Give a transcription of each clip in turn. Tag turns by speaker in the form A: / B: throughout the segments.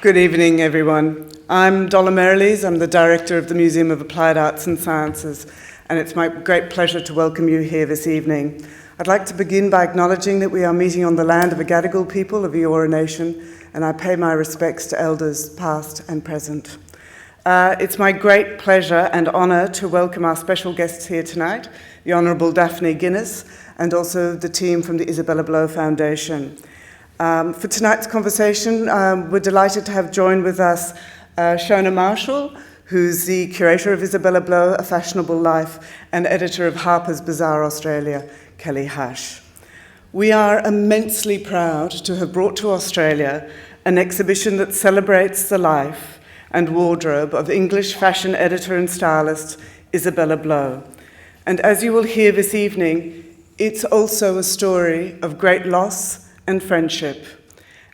A: Good evening, everyone. I'm Dola Merrilees. I'm the Director of the Museum of Applied Arts and Sciences, and it's my great pleasure to welcome you here this evening. I'd like to begin by acknowledging that we are meeting on the land of the Gadigal people of the Eora Nation, and I pay my respects to elders past and present. It's my great pleasure and honour to welcome our special guests here tonight, the Honourable Daphne Guinness, and also the team from the Isabella Blow Foundation. For tonight's conversation, we're delighted to have joined with us Shonagh Marshall, who's the curator of Isabella Blow, A Fashionable Life, and editor of Harper's Bazaar Australia, Kelly Hush. We are immensely proud to have brought to Australia an exhibition that celebrates the life and wardrobe of English fashion editor and stylist Isabella Blow. And as you will hear this evening, it's also a story of great loss and friendship.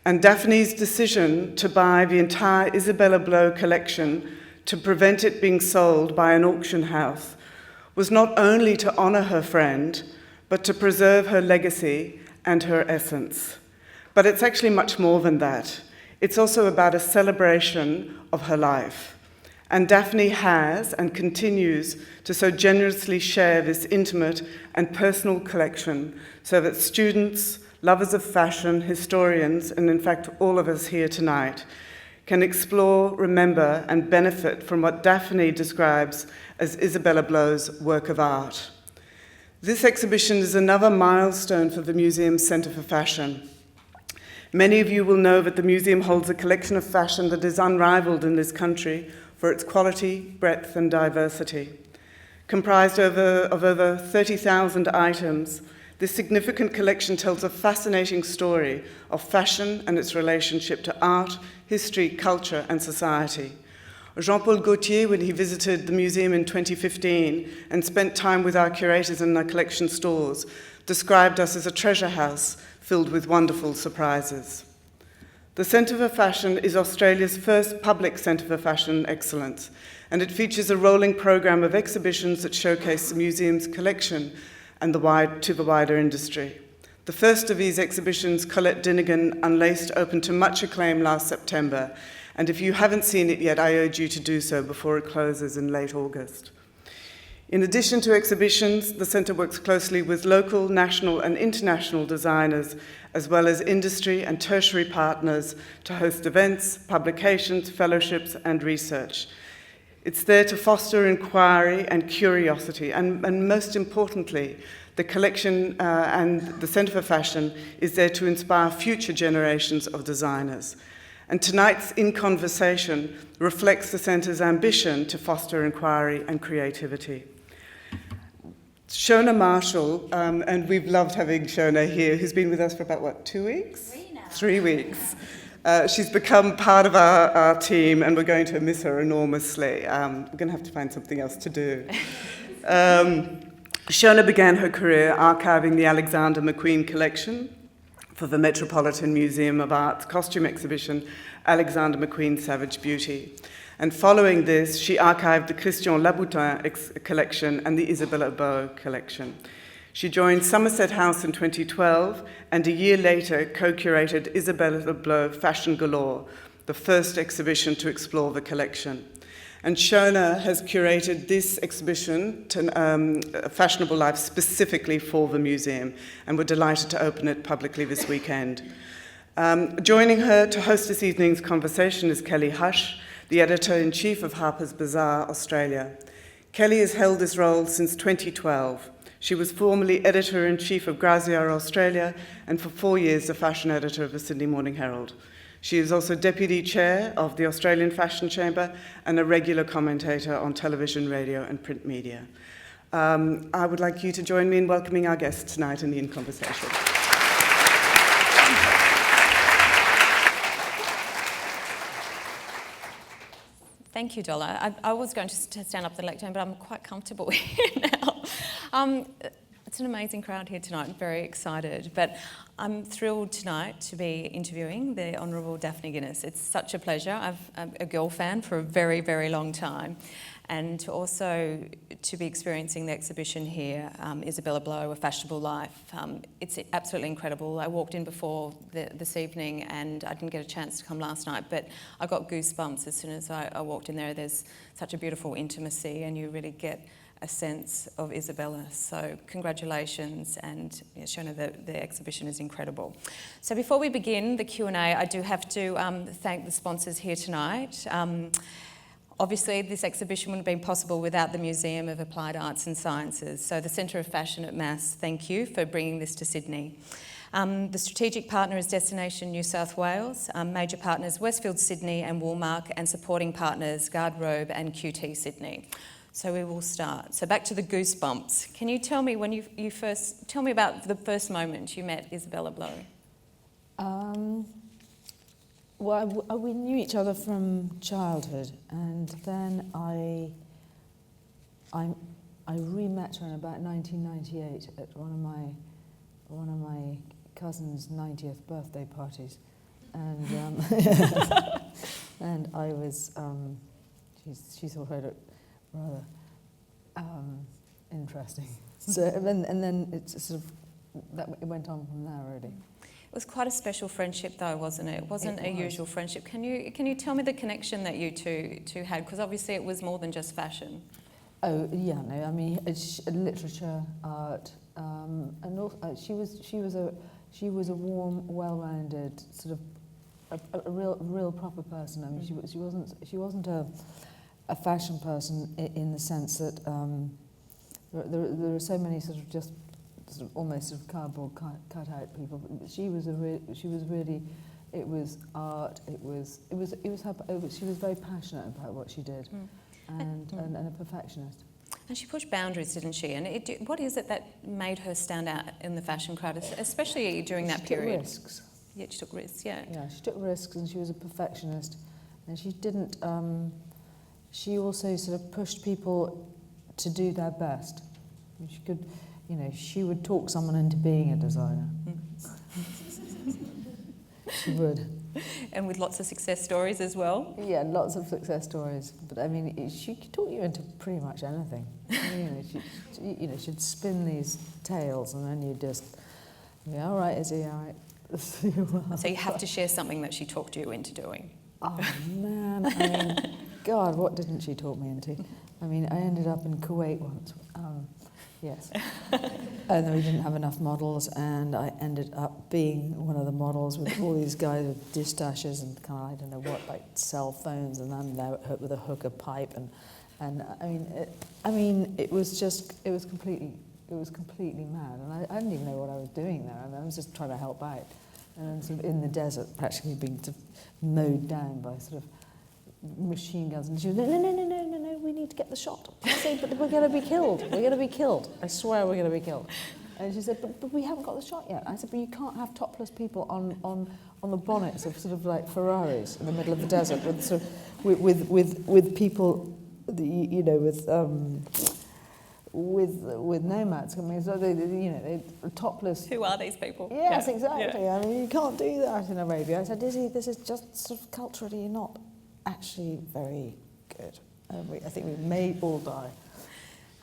A: And Daphne's decision to buy the entire Isabella Blow collection to prevent it being sold by an auction house was not only to honour her friend, but to preserve her legacy and her essence. But it's actually much more than that. It's also about a celebration of her life. And Daphne has and continues to so generously share this intimate and personal collection so that students, lovers of fashion, historians, and in fact all of us here tonight, can explore, remember, and benefit from what Daphne describes as Isabella Blow's work of art. This exhibition is another milestone for the Museum's Centre for Fashion. Many of you will know that the museum holds a collection of fashion that is unrivaled in this country for its quality, breadth, and diversity. Comprised of over 30,000 items, this significant collection tells a fascinating story of fashion and its relationship to art, history, culture, and society. Jean-Paul Gaultier, when he visited the museum in 2015 and spent time with our curators in our collection stores, described us as a treasure house filled with wonderful surprises. The Centre for Fashion is Australia's first public centre for fashion excellence, and it features a rolling programme of exhibitions that showcase the museum's collection and to the wider industry. The first of these exhibitions, Colette Dinnigan Unlaced, opened to much acclaim last September, and if you haven't seen it yet, I urge you to do so before it closes in late August. In addition to exhibitions, the Centre works closely with local, national, and international designers, as well as industry and tertiary partners to host events, publications, fellowships, and research. It's there to foster inquiry and curiosity, and most importantly, the collection and the Centre for Fashion is there to inspire future generations of designers. And tonight's In Conversation reflects the Centre's ambition to foster inquiry and creativity. Shonagh Marshall, and we've loved having Shonagh here, who's been with us for about, 2 weeks?
B: 3 now.
A: 3 weeks. She's become part of our team, and we're going to miss her enormously. We're going to have to find something else to do. Shonagh began her career archiving the Alexander McQueen collection for the Metropolitan Museum of Art's costume exhibition, Alexander McQueen Savage Beauty. And following this, she archived the Christian Louboutin collection and the Isabella Blow collection. She joined Somerset House in 2012, and a year later co-curated Isabella Blow Fashion Galore, the first exhibition to explore the collection. And Shonagh has curated this exhibition, A Fashionable Life, specifically for the museum, and we're delighted to open it publicly this weekend. Joining her to host this evening's conversation is Kelly Hush, the editor-in-chief of Harper's Bazaar Australia. Kelly has held this role since 2012. She was formerly editor-in-chief of Grazier Australia and for 4 years the fashion editor of the Sydney Morning Herald. She is also deputy chair of the Australian Fashion Chamber and a regular commentator on television, radio and print media. I would like you to join me in welcoming our guests tonight in the In Conversation.
B: Thank you, Dola. I was going to stand up the lectern, but I'm quite comfortable here now. It's an amazing crowd here tonight. I'm very excited. But I'm thrilled tonight to be interviewing the Honourable Daphne Guinness. It's such a pleasure. I'm a girl fan for a very, very long time. and also to be experiencing the exhibition here, Isabella Blow, A Fashionable Life. It's absolutely incredible. I walked in before this evening and I didn't get a chance to come last night, but I got goosebumps as soon as I walked in there. There's such a beautiful intimacy and you really get a sense of Isabella. So congratulations, and Shonagh, the exhibition is incredible. So before we begin the Q&A, I do have to thank the sponsors here tonight. Obviously, this exhibition wouldn't have been possible without the Museum of Applied Arts and Sciences. So the Centre of Fashion at Mass, thank you for bringing this to Sydney. The strategic partner is Destination New South Wales, major partners Westfield Sydney and Woolmark, and supporting partners Garderobe and QT Sydney. So we will start. So back to the goosebumps. Can you tell me when you first, tell me about the first moment you met Isabella Blow?
C: Well, we knew each other from childhood, and then I re-met her in about 1998 at one of my cousin's 90th birthday parties, and and I was she thought I looked rather interesting. So and then it's sort of it went on from there really.
B: It was quite a special friendship though, wasn't it? It wasn't a usual friendship. Can you tell me the connection that you two had? Because obviously it was more than just fashion.
C: Oh yeah, no. I mean, it's literature, art, and also, she was a warm, well-rounded sort of a real proper person. I mean, she wasn't a fashion person in the sense that there are so many sort of just sort of almost sort of cardboard cut out people. But she was really, it was art. It was her. She was very passionate about what she did, and a perfectionist.
B: And she pushed boundaries, didn't she? And what is it that made her stand out in the fashion crowd, especially during that period?
C: She took risks.
B: Yeah, she took risks. Yeah.
C: Yeah, she took risks, and she was a perfectionist, and she didn't. She also sort of pushed people to do their best. She could. You know, she would talk someone into being a designer. She would.
B: And with lots of success stories as well.
C: Yeah, lots of success stories. But I mean, she could talk you into pretty much anything. She'd spin these tales, and then you just, yeah, all right, Izzy, all right.
B: So you have to share something that she talked you into doing.
C: Oh man, I mean, God, what didn't she talk me into? I mean, I ended up in Kuwait once. Yes. And then we didn't have enough models, and I ended up being one of the models with all these guys with distaches and kind of, I don't know what, like cell phones, and I'm there with a hooker pipe, and I mean, it was completely mad, and I didn't even know what I was doing there. I was just trying to help out, and then sort of in the desert, practically being sort of mowed down by sort of machine guns, and she was no, we need to get the shot. I said, but we're going to be killed. I swear we're going to be killed. And she said, but we haven't got the shot yet. I said, but you can't have topless people on the bonnets of sort of like Ferraris in the middle of the desert with sort of with people, you know, with nomads. I mean, so they're topless.
B: Who are these people?
C: Yes,
B: yeah.
C: exactly.
B: Yeah.
C: I mean, you can't do that in Arabia. I said, Izzy, this is just sort of culturally not actually very good. I think we may all die.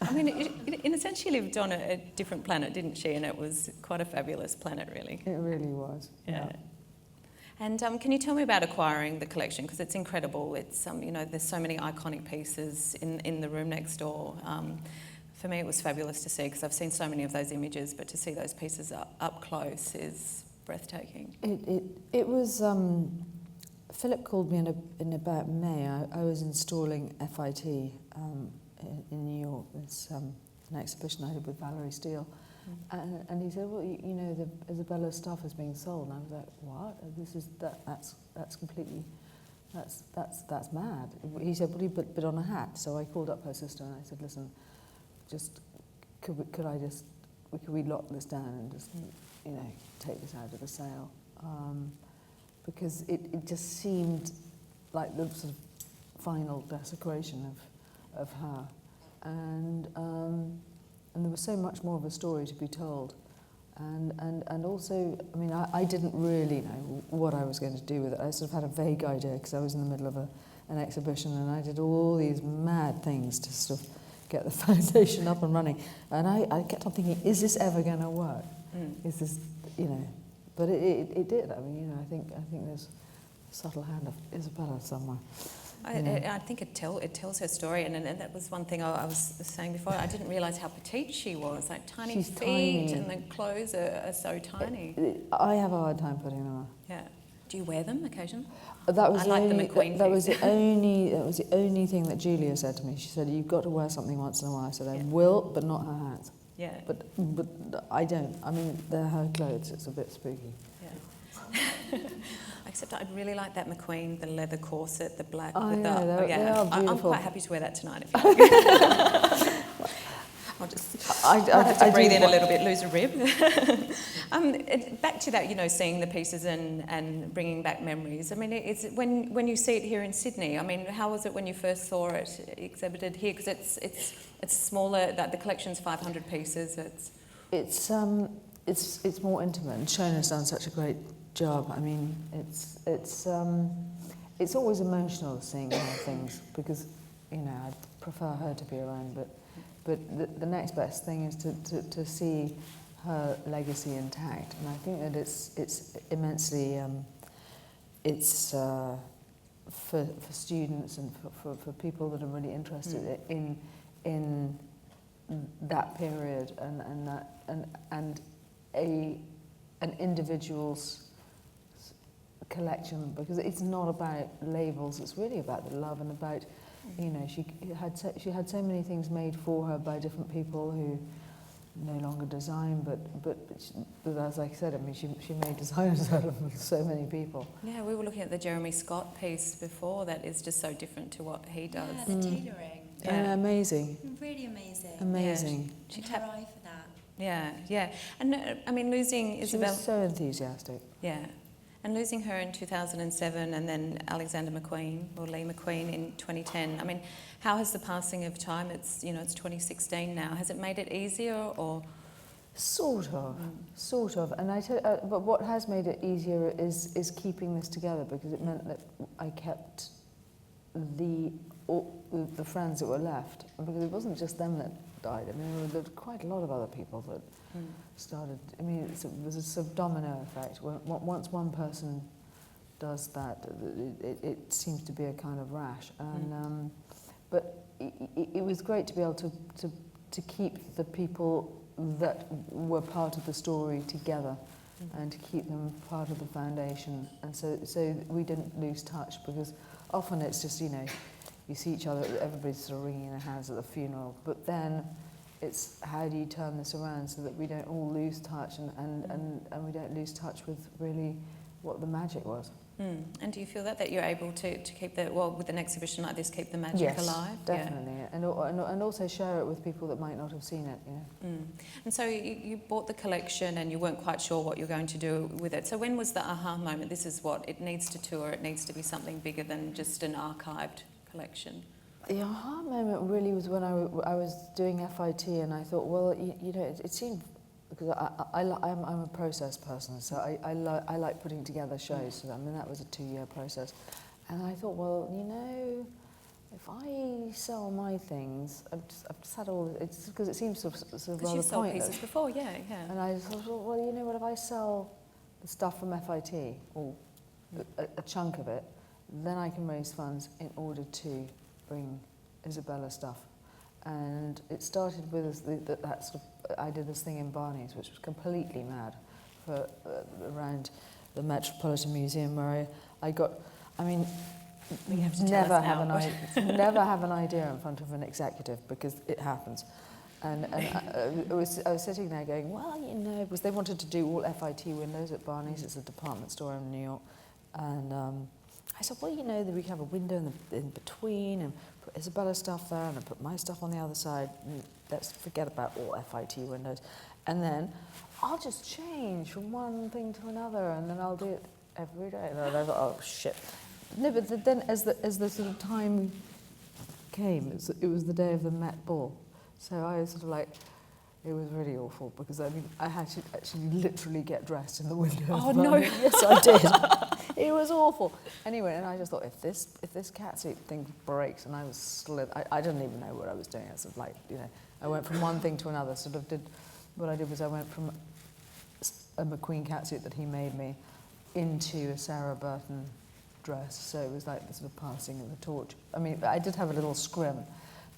B: I mean, in a sense, she lived on a different planet, didn't she? And it was quite a fabulous planet, really.
C: It really was. Yeah.
B: And can you tell me about acquiring the collection? Because it's incredible. It's there's so many iconic pieces in the room next door. For me, it was fabulous to see because I've seen so many of those images, but to see those pieces up close is breathtaking.
C: It was. Philip called me in about May. I was installing FIT in New York. It's an exhibition I did with Valerie Steele. And he said, well, you know, the Isabella stuff is being sold. And I was like, what? That's completely, that's mad. He said, well, you put on a hat. So I called up her sister and I said, listen, just, could we lock this down and just, you know, take this out of the sale? Because it just seemed like the sort of final desecration of her, and there was so much more of a story to be told, and also, I mean, I didn't really know what I was going to do with it. I sort of had a vague idea because I was in the middle of an exhibition, and I did all these mad things to sort of get the foundation up and running. And I kept on thinking, is this ever going to work? Is this, you know? But it did. I mean, you know, I think there's a subtle hand of Isabella somewhere.
B: I think it tells her story, and that was one thing I was saying before. I didn't realise how petite she was, like tiny
C: She's
B: feet,
C: tiny.
B: and the clothes are so tiny.
C: I have a hard time putting them on.
B: Yeah. Do you wear them occasionally?
C: That was
B: I
C: the
B: like
C: only,
B: the McQueen
C: that was
B: piece.
C: the only thing that Julia said to me. She said, "You've got to wear something once in a while." I said, "I will, but not her hats."
B: Yeah.
C: But I don't. I mean, they're her clothes. It's a bit spooky.
B: Yeah. Except I really like that McQueen, the leather corset, the black.
C: Oh,
B: with
C: yeah,
B: the,
C: they are
B: I'm
C: beautiful.
B: quite happy to wear that tonight if you like. I'll just
C: I
B: have to
C: do
B: breathe in a
C: want-
B: little bit, lose a rib. Back to that, you know, seeing the pieces and bringing back memories. I mean, it's when you see it here in Sydney. I mean, how was it when you first saw it exhibited here? Because it's smaller. That the collection's 500 pieces.
C: It's more intimate, and Shonagh's done such a great job. I mean, it's always emotional seeing her things, because, you know, I'd prefer her to be around, but the next best thing is to see her legacy intact, and I think that it's immensely for students and for people that are really interested in that period and an individual's collection, because it's not about labels, it's really about the love and about, you know, she had so many things made for her by different people who no longer design, but as I said, I mean, she made designers out of so many people.
B: Yeah, we were looking at the Jeremy Scott piece before. That is just so different to what he does.
D: Yeah, the tailoring.
B: Yeah.
C: Amazing.
D: Really amazing.
C: Amazing.
B: She
D: And her
B: tapped.
D: eye for that.
B: Yeah. And I mean, losing
C: She
B: Isabella.
C: was so enthusiastic.
B: Yeah. And losing her in 2007, and then Alexander McQueen, or Lee McQueen, in 2010. I mean, how has the passing of time, it's 2016 now, has it made it easier, or?
C: Sort of. And but what has made it easier is keeping this together, because it meant that I kept the friends that were left, because it wasn't just them that died. I mean, there were quite a lot of other people that started. I mean, it was a sort of domino effect. Once one person does that, it seems to be a kind of rash. And but it was great to be able to keep the people that were part of the story together, and to keep them part of the foundation. And so we didn't lose touch, because often it's just, you know, you see each other, everybody's sort of wringing their hands at the funeral, but then it's how do you turn this around so that we don't all lose touch, and we don't lose touch with really what the magic was.
B: And do you feel that you're able to keep with an exhibition like this, keep the magic
C: Yes,
B: alive?
C: definitely. Yeah. And also share it with people that might not have seen it, you know.
B: And so you bought the collection and you weren't quite sure what you're going to do with it. So when was the aha moment? This is what it needs to tour. It needs to be something bigger than just an archived collection.
C: The aha moment really was when I was doing FIT, and I thought, well, you know, it seemed, because I'm a process person, so I like putting together shows. So, I mean, that was a 2-year process, and I thought, well, you know, if I sell my things, I've just had all. It's because it seems sort of
B: Because
C: rather
B: you've sold
C: pointless.
B: pieces before, yeah.
C: And I thought, well, you know what? If I sell the stuff from FIT, or a chunk of it, then I can raise funds in order to bring Isabella stuff. And it started with that sort of, I did this thing in Barney's, which was completely mad, for around the Metropolitan Museum, where I got, I mean,
B: You have to tell
C: never
B: us
C: have
B: now.
C: never have an idea in front of an executive, because it happens. And I was sitting there going, well, you know, because they wanted to do all FIT windows at Barney's. It's a department store in New York. And I said, well, you know, we can have a window in between, and put Isabella's stuff there, and I put my stuff on the other side. And let's forget about all FIT windows. And then I'll just change from one thing to another, and then I'll do it every day. And I thought, oh, shit. No, but then as the sort of time came, it was the day of the Met Ball. So I was sort of like, It was really awful because I mean I had to actually literally get dressed in the window.
B: Oh no!
C: Yes, I did. It was awful. Anyway, and I just thought if this catsuit thing breaks, and I was I didn't even know what I was doing. I sort of like I went from one thing to another. What I did was I went from a McQueen catsuit that he made me into a Sarah Burton dress. So it was like the sort of passing of the torch. I mean, I did have a little scrim.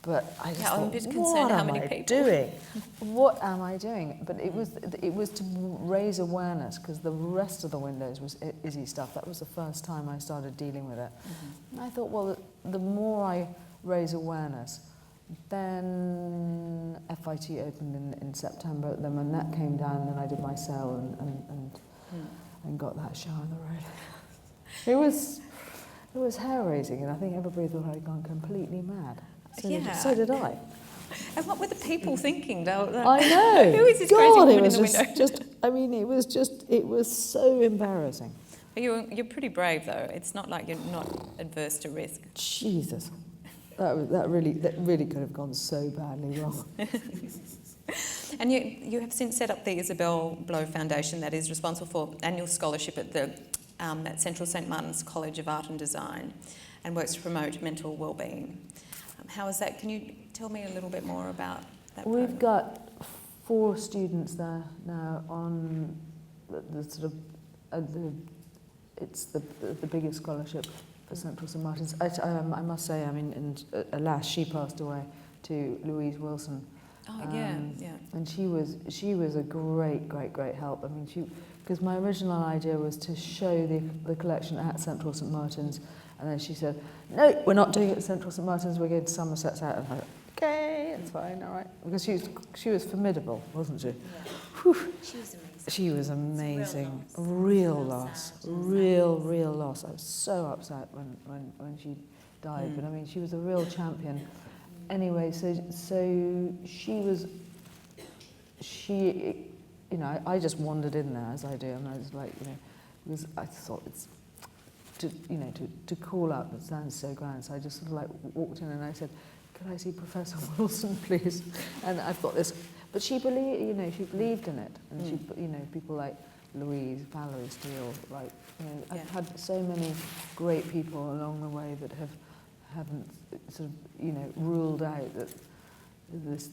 C: But I just thought,
B: I'm a bit concerned how many people.
C: What am I doing? But it was to raise awareness because the rest of the windows was Izzy stuff. That was the first time I started dealing with it. And I thought, well, the more I raise awareness, then FIT opened in September. Then when that came down, then I did my sale and got that show on the road. It was hair raising, and I think everybody thought I'd gone completely mad. So did I.
B: And what were the people thinking?
C: I know.
B: Who is this crazy woman in the
C: window? It was so embarrassing.
B: You're pretty brave though. It's not like you're not adverse to risk.
C: Jesus, that really could have gone so badly wrong.
B: And you have since set up the Isabella Blow Foundation that is responsible for annual scholarship at Central St Martin's College of Art and Design, and works to promote mental wellbeing. How is that? Can you tell me a little bit more about that?
C: We've got 4 students there now on the sort of it's the biggest scholarship for Central St Martin's. I must say, I mean, and alas, she passed away to Louise Wilson.
B: Oh yeah.
C: And she was a great help. I mean, because my original idea was to show the collection at Central St Martin's. And then she said, no, we're not doing it at Central St Martin's, we're going to Somerset's out. And I thought, okay, it's fine, all right. Because she was formidable, wasn't she? Yeah. She was amazing. Real loss. Real loss. I was so upset when she died. But I mean, she was a real champion. Anyway, so I just wandered in there, as I do, and I was like, because I thought it's, to call up, it sounds so grand, so I just sort of like walked in and I said, could I see Professor Wilson, please? And I've got this, but she believed, she believed in it, and she, people like Louise, Valerie Steele, like, I've had so many great people along the way that haven't sort of, ruled out that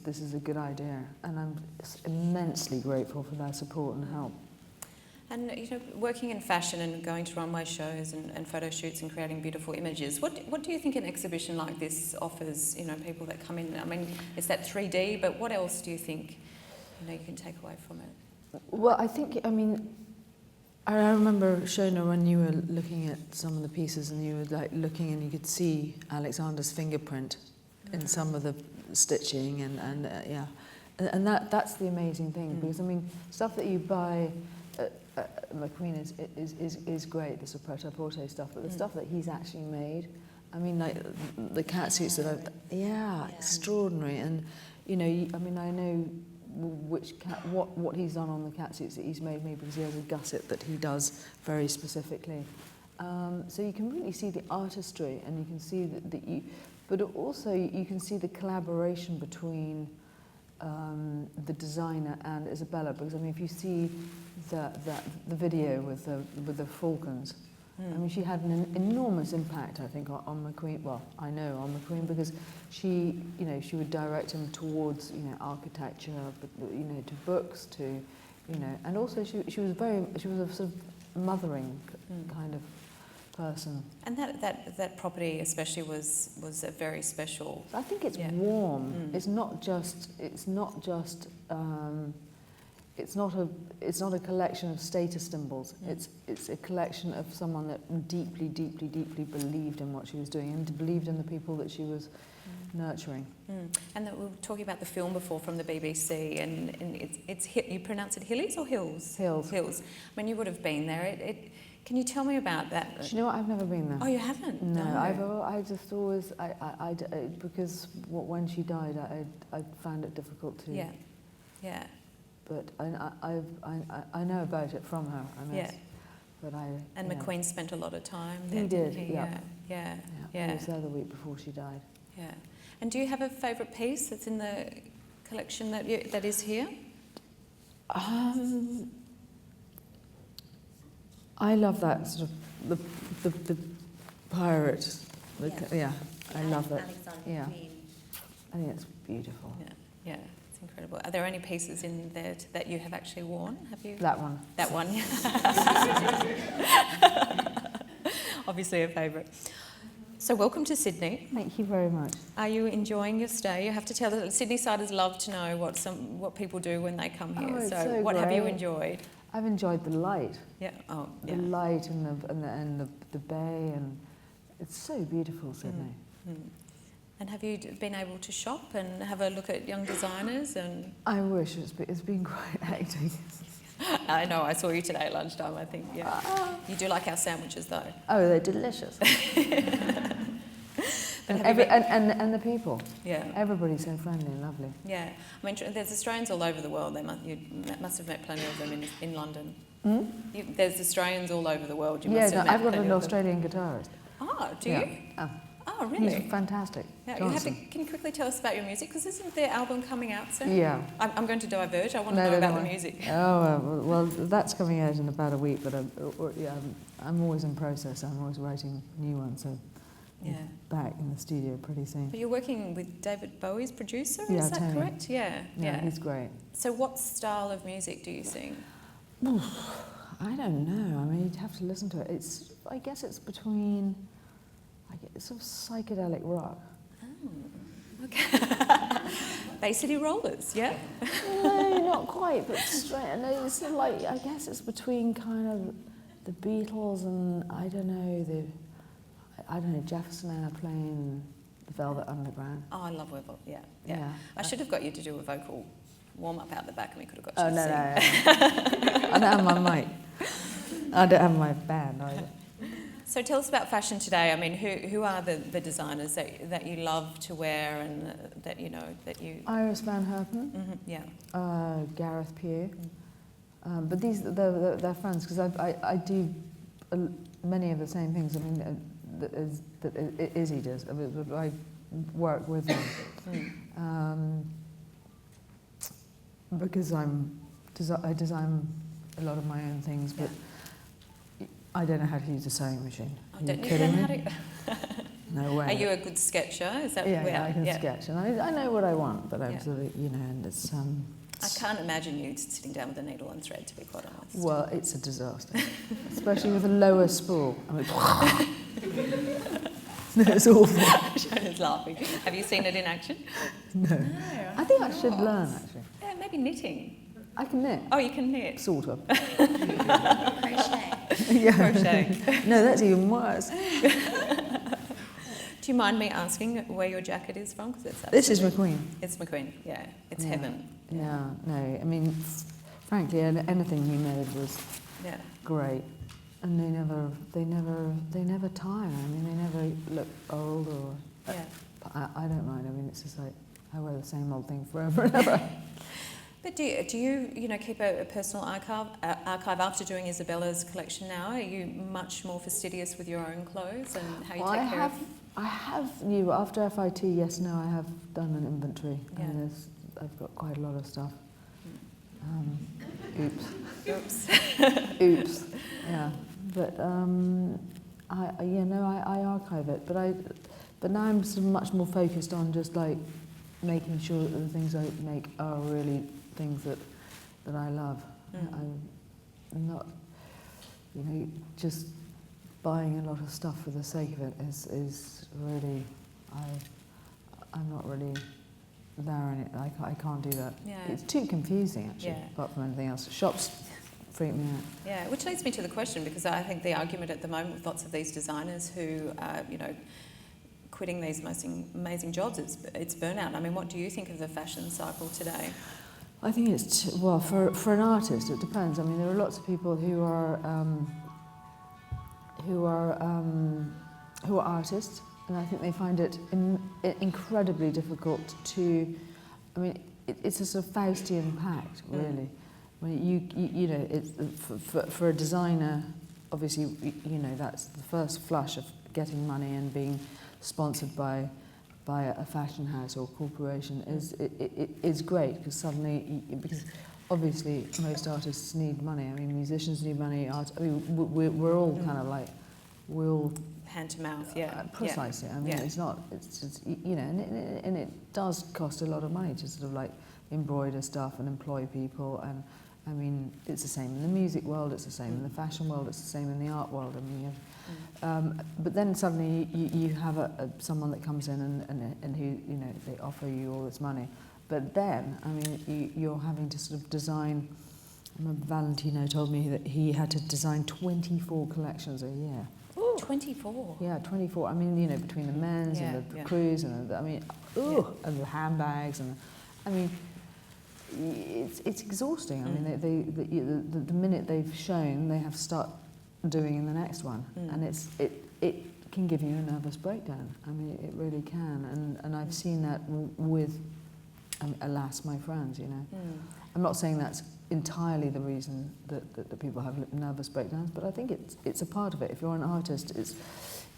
C: this is a good idea, and I'm immensely grateful for their support and help.
B: And working in fashion and going to runway shows and photo shoots and creating beautiful images, what do you think an exhibition like this offers? People that come in. I mean, it's that 3D, but what else do you think you can take away from it?
C: Well, I think I remember Shonagh when you were looking at some of the pieces and you were like looking and you could see Alexander's fingerprint in some of the stitching and that's the amazing thing, because I mean stuff that you buy McQueen is great, the pret-a-porter stuff, but the stuff that he's actually made, I mean, like the catsuits that extraordinary, and I mean, I know what he's done on the catsuits that he's made me, because he has a gusset that he does very specifically. So you can really see the artistry, and you can see but also you can see the collaboration between the designer and Isabella, because I mean, if you see the video with the falcons, I mean, she had an enormous impact, I think, on McQueen. Well, I know on McQueen, because she would direct him towards architecture, but to books, to and also she was a sort of mothering kind of person. And
B: that property especially was a very special.
C: I think it's warm. It's not a collection of status symbols. It's a collection of someone that deeply believed in what she was doing and believed in the people that she was nurturing.
B: And we were talking about the film before from the BBC, and it's you pronounce it Hillies or Hills?
C: Hills.
B: Hills. I mean, you would have been there. Can you tell me about that?
C: Do you know what? I've never been there.
B: Oh, you haven't?
C: No. I just always, because when she died, I found it difficult to.
B: Yeah.
C: But I know about it from her. I guess. But
B: And McQueen spent a lot of time
C: there. He did. Yeah.
B: Yeah.
C: He was there the week before she died.
B: Yeah. And do you have a favourite piece that's in the collection that is here?
C: I love that sort of the pirate. I love that. Yeah, I think it's beautiful.
B: Yeah, it's incredible. Are there any pieces in there that you have actually worn? Have you?
C: That one.
B: That one. Obviously a favourite. So welcome to Sydney.
C: Thank you very much.
B: Are you enjoying your stay? You have to tell the Sydney-siders love to know what people do when they come here.
C: It's
B: so
C: so
B: what have you
C: great.
B: enjoyed?
C: I've enjoyed the light.
B: Yeah. Oh, yeah.
C: The light and the bay, and it's so beautiful, Sydney.
B: And have you been able to shop and have a look at young designers? And
C: I wish it's been quite hectic.
B: I know, I saw you today at lunchtime, I think, yeah. You do like our sandwiches, though.
C: Oh, they're delicious. and the people. Yeah. Everybody's so friendly and lovely.
B: Yeah. I mean, there's Australians all over the world. You must have met plenty of them in London. There's Australians all over the world.
C: I've got an Australian guitarist.
B: Oh, do you? Oh, really?
C: He's fantastic.
B: Yeah, can you quickly tell us about your music? Because isn't their album coming out soon?
C: Yeah.
B: I'm going to diverge. I want to know about the music.
C: Oh, well, that's coming out in about a week, but I'm always in process. I'm always writing new ones, so back in the studio pretty soon.
B: But you're working with David Bowie's producer,
C: yeah,
B: is that
C: Tony.
B: correct? Yeah,
C: he's great.
B: So what style of music do you sing?
C: I don't know. I mean, you'd have to listen to it. I guess it's between... It's sort of psychedelic rock.
B: Oh, okay. Bay City Rollers, yeah?
C: No, not quite, but straight. No, it's like, I guess it's between kind of the Beatles and I don't know, Jefferson Airplane, the Velvet Underground.
B: Oh, I love Weevil, yeah. I should have got you to do a vocal warm-up out the back and we could have got you to sing.
C: No. I don't have my mic. I don't have my band either.
B: So tell us about fashion today. I mean, who are the designers that you love to wear and that you know that you...
C: Iris Van Herpen.
B: Yeah.
C: Gareth Pugh. But they're friends because I do many of the same things. I mean, that Izzy does. I work with them because I design a lot of my own things, but. I don't know how to use a sewing machine.
B: Don't you know how to?
C: No way.
B: Are you a good sketcher? Is that
C: I can sketch, and I know what I want, but I'm sort of, and it's.
B: I can't imagine you sitting down with a neadle and thread, to be quite honest.
C: Well, it's a disaster, especially with a lower spool. I mean, it's awful.
B: Shonah's laughing. Have you seen it in action?
C: No. I think I should learn actually.
B: Yeah, maybe knitting.
C: I can knit.
B: Oh, you can knit.
C: Sort of.
B: Crochet.
C: Crochet. No, that's even worse.
B: Do you mind me asking where your jacket is from?
C: This is McQueen.
B: It's McQueen, yeah. It's heaven.
C: Yeah, no, I mean, frankly, anything he made was great. And they never tire. I mean, they never look old or... I don't mind. I mean, it's just like, I wear the same old thing forever and ever.
B: But do you keep a personal archive after doing Isabella's collection now? Are you much more fastidious with your own clothes and how you take care of...
C: I have, after FIT, yes, no, I have done an inventory.
B: Yeah.
C: And I've got quite a lot of stuff. Oops. Oops. Yeah. But, I archive it. But now I'm sort of much more focused on just like making sure that the things I make are really things that I love. I'm not, just buying a lot of stuff for the sake of it is really, I'm not really there in it. I can't do that.
B: Yeah.
C: It's too confusing actually, apart from anything else. Shops freak me out.
B: Yeah, which leads me to the question, because I think the argument at the moment with lots of these designers who are, quitting these most amazing jobs, it's burnout. I mean, what do you think of the fashion cycle today?
C: I think it's, for an artist, it depends. I mean, there are lots of people who are artists, and I think they find it incredibly difficult to, I mean, it's a sort of Faustian pact, really. When it's for a designer, obviously, that's the first flush of getting money and being sponsored by by a fashion house or corporation is great, because suddenly, because obviously most artists need money. I mean, musicians need money. We're all kind of like, we're all
B: hand to mouth, yeah.
C: Precisely. I mean, it's not. It's just, you know, and it does cost a lot of money to sort of like embroider stuff and employ people. And I mean, it's the same in the music world. It's the same in the fashion world. It's the same in the art world. I mean, but then suddenly you have someone that comes in and who, you know, they offer you all this money. But then, I mean, you're having to sort of design. I remember Valentino told me that he had to design 24 collections a year.
B: Ooh, 24?
C: Yeah, 24. I mean, you know, between the men's and the crews and and the handbags and, I mean, it's exhausting. I mean, the minute they've shown, they have to start doing in the next one, and it can give you a nervous breakdown. I mean, it really can, and I've seen that with, alas, my friends. You know, I'm not saying that's entirely the reason that people have nervous breakdowns, but I think it's a part of it. If you're an artist, it's,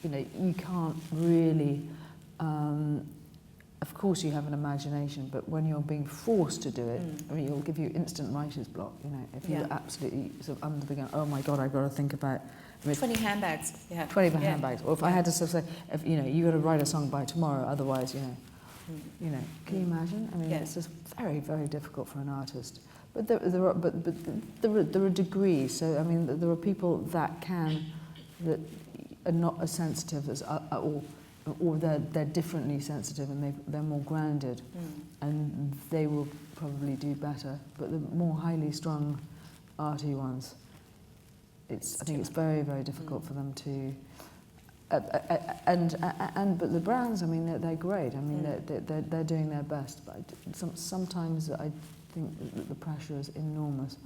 C: you know, you can't really. Of course, you have an imagination, but when you're being forced to do it, I mean, it'll give you instant writer's block. You know, if you're absolutely sort of under the gun. Oh my God, I've got to think about. I mean,
B: 20 handbags. Yeah.
C: 20 handbags. Or if I had to sort of say, if, you know, you got to write a song by tomorrow, otherwise, you know, can you imagine? I mean, it's just very, very difficult for an artist. But there are degrees. So I mean, there are people that are not as sensitive as or they're differently sensitive, and they're more grounded, and they will probably do better. But the more highly strung, arty ones, I think it's very, very difficult for them to. But the brands, I mean, they're great. I mean, they're doing their best. But sometimes I think that the pressure is enormous.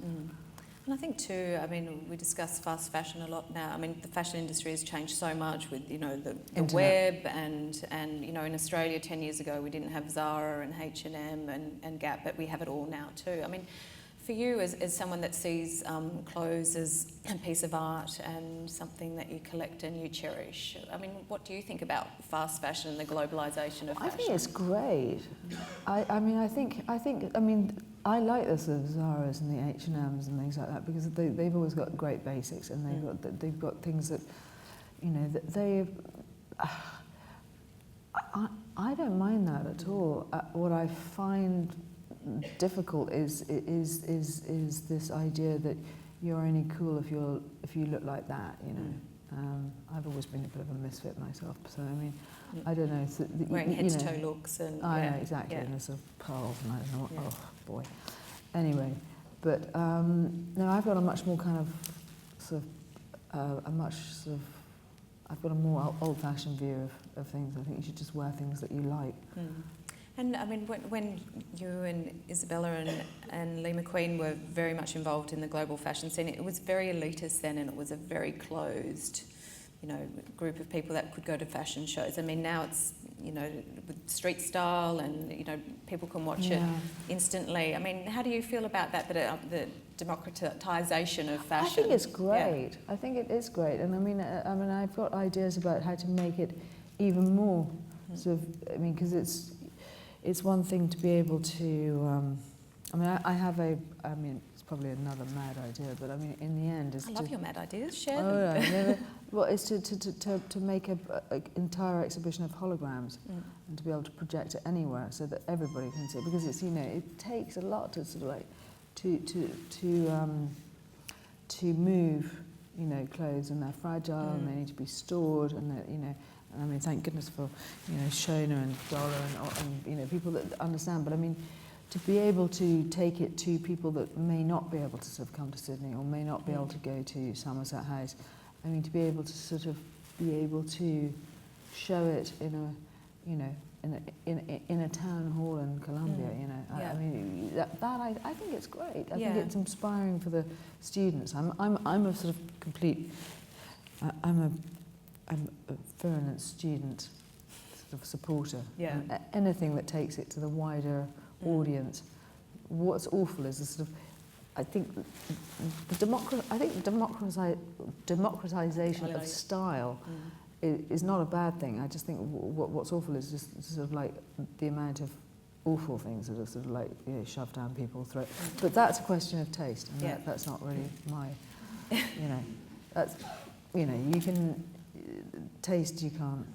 B: And I think too, I mean, we discuss fast fashion a lot now. I mean, the fashion industry has changed so much with, you know, the web and, you know, in Australia 10 years ago we didn't have Zara and H&M and Gap, but we have it all now too. I mean, for you as someone that sees clothes as a piece of art and something that you collect and you cherish, I mean, what do you think about fast fashion and the globalisation of fashion?
C: I think it's great. I mean, I like the sort of Zara's and the H&M's and things like that, because they've always got great basics, and they've got things that, you know, that they. I don't mind that at all. What I find difficult is this idea that you're only cool if you look like that. You know, I've always been a bit of a misfit myself, so I mean, I don't know. So
B: wearing head to toe looks and
C: I know exactly, and there's sort of pearls and I don't know what. Oh boy. Anyway, but no, I've got a much more kind of sort of I've got a more old-fashioned view of things. I think you should just wear things that you like.
B: And I mean, when you and Isabella and Lee McQueen were very much involved in the global fashion scene, it was very elitist then, and it was a very closed, you know, group of people that could go to fashion shows. I mean, now it's, you know, with street style, and, you know, people can watch it instantly. I mean, how do you feel about that, the democratisation of fashion?
C: I think it's great. I think it is great, and I mean, I've got ideas about how to make it even more sort of. I mean, because it's one thing to be able to. I mean, I have I mean, it's probably another mad idea, but I mean, in the end,
B: I love your mad ideas. Share them.
C: Yeah. Well, it's to make an entire exhibition of holograms and to be able to project it anywhere so that everybody can see it, because it's, you know, it takes a lot to sort of like to move, you know, clothes, and they're fragile and they need to be stored, and they're, you know. I mean, thank goodness for, you know, Shonagh and Dollar and you know, people that understand. But I mean, to be able to take it to people that may not be able to sort of come to Sydney or may not be able to go to Somerset House, I mean, to be able to sort of be able to show it in a, you know, in a town hall in Columbia, you know. I mean, I think it's great. I think it's inspiring for the students. I'm a sort of complete. I'm a virulent student sort of supporter. Anything that takes it to the wider audience. What's awful is the sort of, I think the democratization of style is not a bad thing. I just think what's awful is just sort of like the amount of awful things that are sort of like, you know, shoved down people's throat. But that's a question of taste, and that's not really my, you know, that's, you know, you can taste, you can't.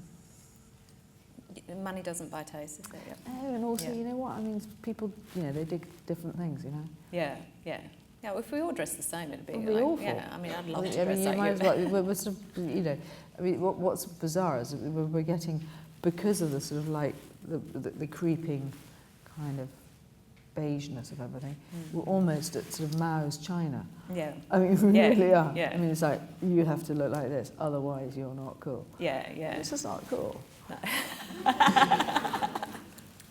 B: Money doesn't buy taste, is it? Yep.
C: Oh, and also, you know what, I mean, people, you know, they dig different things, you know.
B: Yeah, yeah. Yeah, if we all dress the same, it'd be
C: awful.
B: Yeah, I mean, I'd love to
C: I
B: dress
C: mean, you
B: like
C: might
B: you.
C: as well, we're sort of, you know, I mean, what's bizarre is that we're getting, because of the sort of like the creeping kind of beigeness of everything, we're almost at sort of Mao's China.
B: Yeah.
C: I mean, we really are.
B: Yeah.
C: I mean, it's like, you have to look like this, otherwise you're not cool.
B: Yeah, yeah.
C: It's just not cool.
B: No.
D: I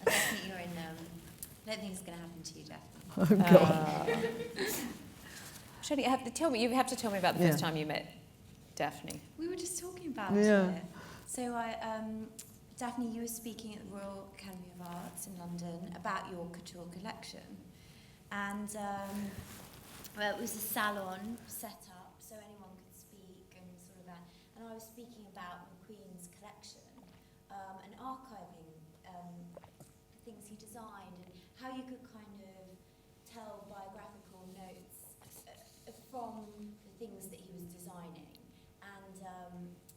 D: think you're in, I don't think it's going to happen to you, Daphne.
C: Oh, God.
B: Shonagh, you have to tell me about the first time you met Daphne.
D: We were just talking about
C: Yeah.
D: it. So Daphne, you were speaking at the Royal Academy of Arts in London about your couture collection. And well, it was a salon set up so anyone could speak and sort of that. And I was speaking about McQueen's collection and archiving the things he designed and how you could kind of tell biographical notes from the things that he was designing. And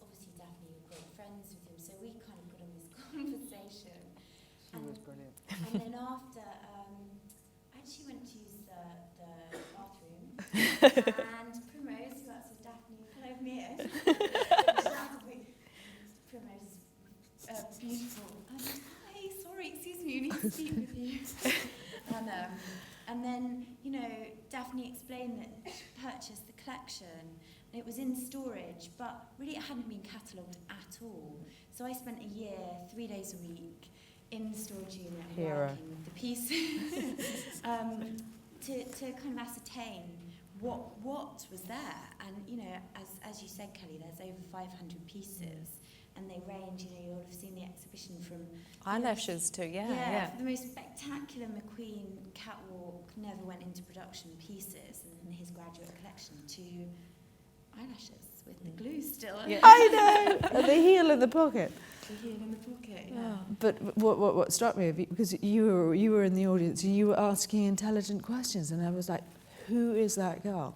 D: obviously Daphne were great friends with him, so we kind of got on this conversation.
C: She was brilliant.
D: And then after, I actually went to use the bathroom, and Primrose, who works with Daphne, followed me in. Primrose is beautiful. Hi, sorry, excuse me, we need to speak with you. And then, you know, Daphne explained that she purchased the collection and it was in storage, but really it hadn't been catalogued at all. So I spent a year, 3 days a week, in the storage unit working with the pieces to kind of ascertain what was there. And, you know, as you said, Kelly, there's over 500 pieces. And they range, you know, you'll have seen the exhibition from...
B: Eyelashes too, yeah.
D: The most spectacular McQueen catwalk never went into production pieces in his graduate collection to eyelashes with the glue still.
B: Yeah.
C: I know! At the heel of the pocket.
D: The heel in the pocket, yeah.
C: But what struck me, because you were in the audience and you were asking intelligent questions, and I was like, who is that girl?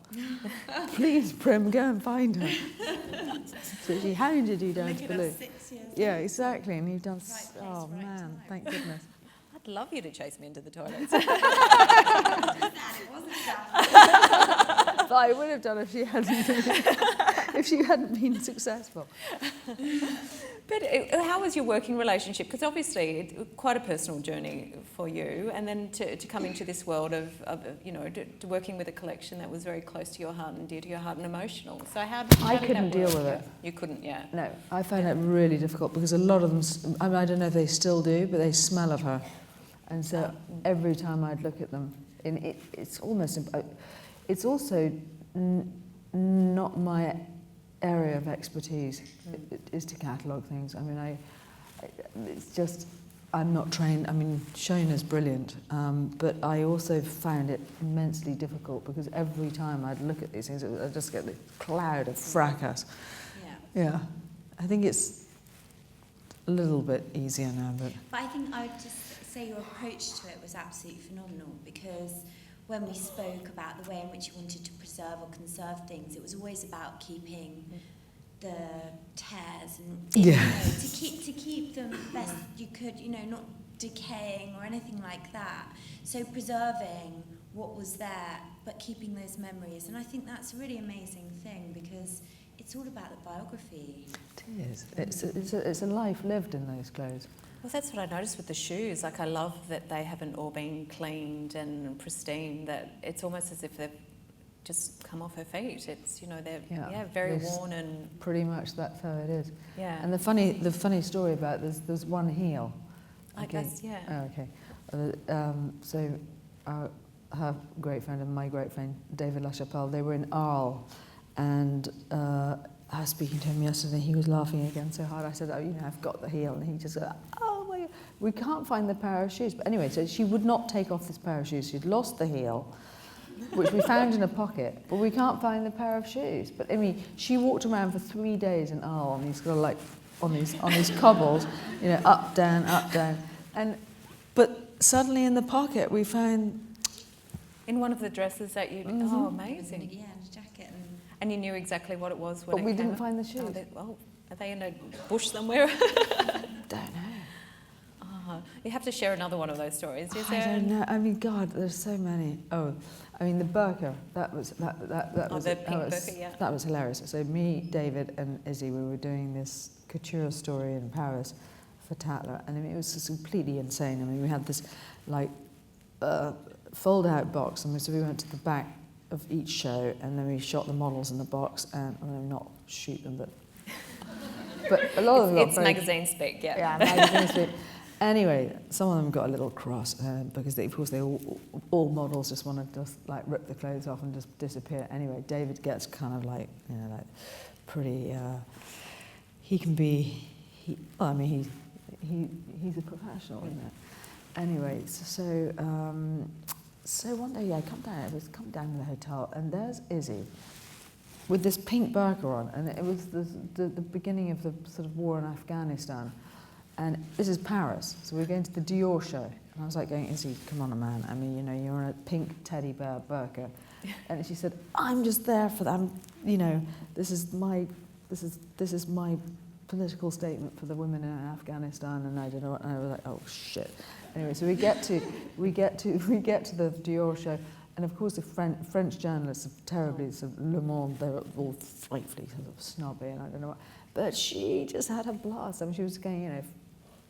C: Please, Prim, go and find her. So she hounded you down to the loo.
D: 6 years.
C: Yeah, exactly, and you've done...
D: Right place,
C: oh,
D: right
C: man,
D: time.
C: thank goodness.
B: I'd love you to chase me into the toilets.
D: It wasn't that.
C: But I would have done if she hadn't been successful.
B: But how was your working relationship? Because obviously it's quite a personal journey for you, and then to come into this world of you know, to working with a collection that was very close to your heart and dear to your heart and emotional. So how did
C: I
B: that
C: couldn't deal
B: work?
C: with it.
B: You couldn't, yeah.
C: No, I found it really difficult because a lot of them, I mean, I don't know if they still do, but they smell of her. And so every time I'd look at them, and it's almost, it's also not my area of expertise is to catalogue things. I mean, it's just, I'm not trained. I mean, Shonagh's brilliant, but I also found it immensely difficult because every time I'd look at these things, I'd just get this cloud of fracas.
D: Yeah.
C: Yeah, I think it's a little bit easier now, but
D: I think I would just say your approach to it was absolutely phenomenal, because when we spoke about the way in which you wanted to preserve or conserve things, it was always about keeping the tears and you know, to keep them best you could, you know, not decaying or anything like that. So preserving what was there, but keeping those memories, and I think that's a really amazing thing because it's all about the biography.
C: it is. It's a life lived in those clothes.
B: Well, that's what I noticed with the shoes. Like, I love that they haven't all been cleaned and pristine, that it's almost as if they've just come off her feet. It's, you know, they're very worn and...
C: Pretty much that's how it is.
B: Yeah.
C: And the funny story about there's one heel.
B: I guess, yeah.
C: Oh, okay. So her great friend and my great friend, David LaChapelle, they were in Arles, and I was speaking to him yesterday. He was laughing again so hard. I said, oh, you know, I've got the heel. And he just said, oh, my God. We can't find the pair of shoes. But anyway, so she would not take off this pair of shoes. She'd lost the heel. which we found in a pocket, but we can't find the pair of shoes. But I mean, she walked around for 3 days in Arles on these kind of like on these cobbles, you know, up, down, but suddenly in the pocket we found.
B: In one of the dresses that you... Oh, amazing.
D: Yeah, and a jacket.
B: And you knew exactly what it was when
C: But we didn't find the shoes.
B: Are they in a bush somewhere?
C: Don't know.
B: Oh, you have to share another one of those stories, is
C: I
B: there?
C: don't know. I mean, God, there's so many. Oh, I mean, the burqa, that was
B: the pink burqa, yeah.
C: That was hilarious. So me, David, and Izzy, we were doing this couture story in Paris for Tatler, and I mean, it was just completely insane. I mean, we had this like fold-out box, and so we went to the back of each show, and then we shot the models in the box, and not shoot them, but a lot of them.
B: It's magazine speak, yeah.
C: Yeah, magazine speak. Anyway, some of them got a little cross because of course they all models just want to just like rip the clothes off and just disappear. Anyway, David gets kind of like, you know, like pretty. He can be. I mean, he's a professional, isn't it? Anyway, so one day, I come down to the hotel, and there's Izzy with this pink burqa on, and it was the beginning of the sort of war in Afghanistan. And this is Paris, so we're going to the Dior show. And I was like going, Izzy, come on, man. I mean, you know, you're in a pink teddy bear burqa. And she said, I'm just there for that. You know, this is my political statement for the women in Afghanistan. And I don't know what. And I was like, oh shit. Anyway, so we get to the Dior show, and of course the French journalists are terribly sort of Le Monde. They were all frightfully sort of snobby, and I don't know what. But she just had a blast. I mean, she was going, you know,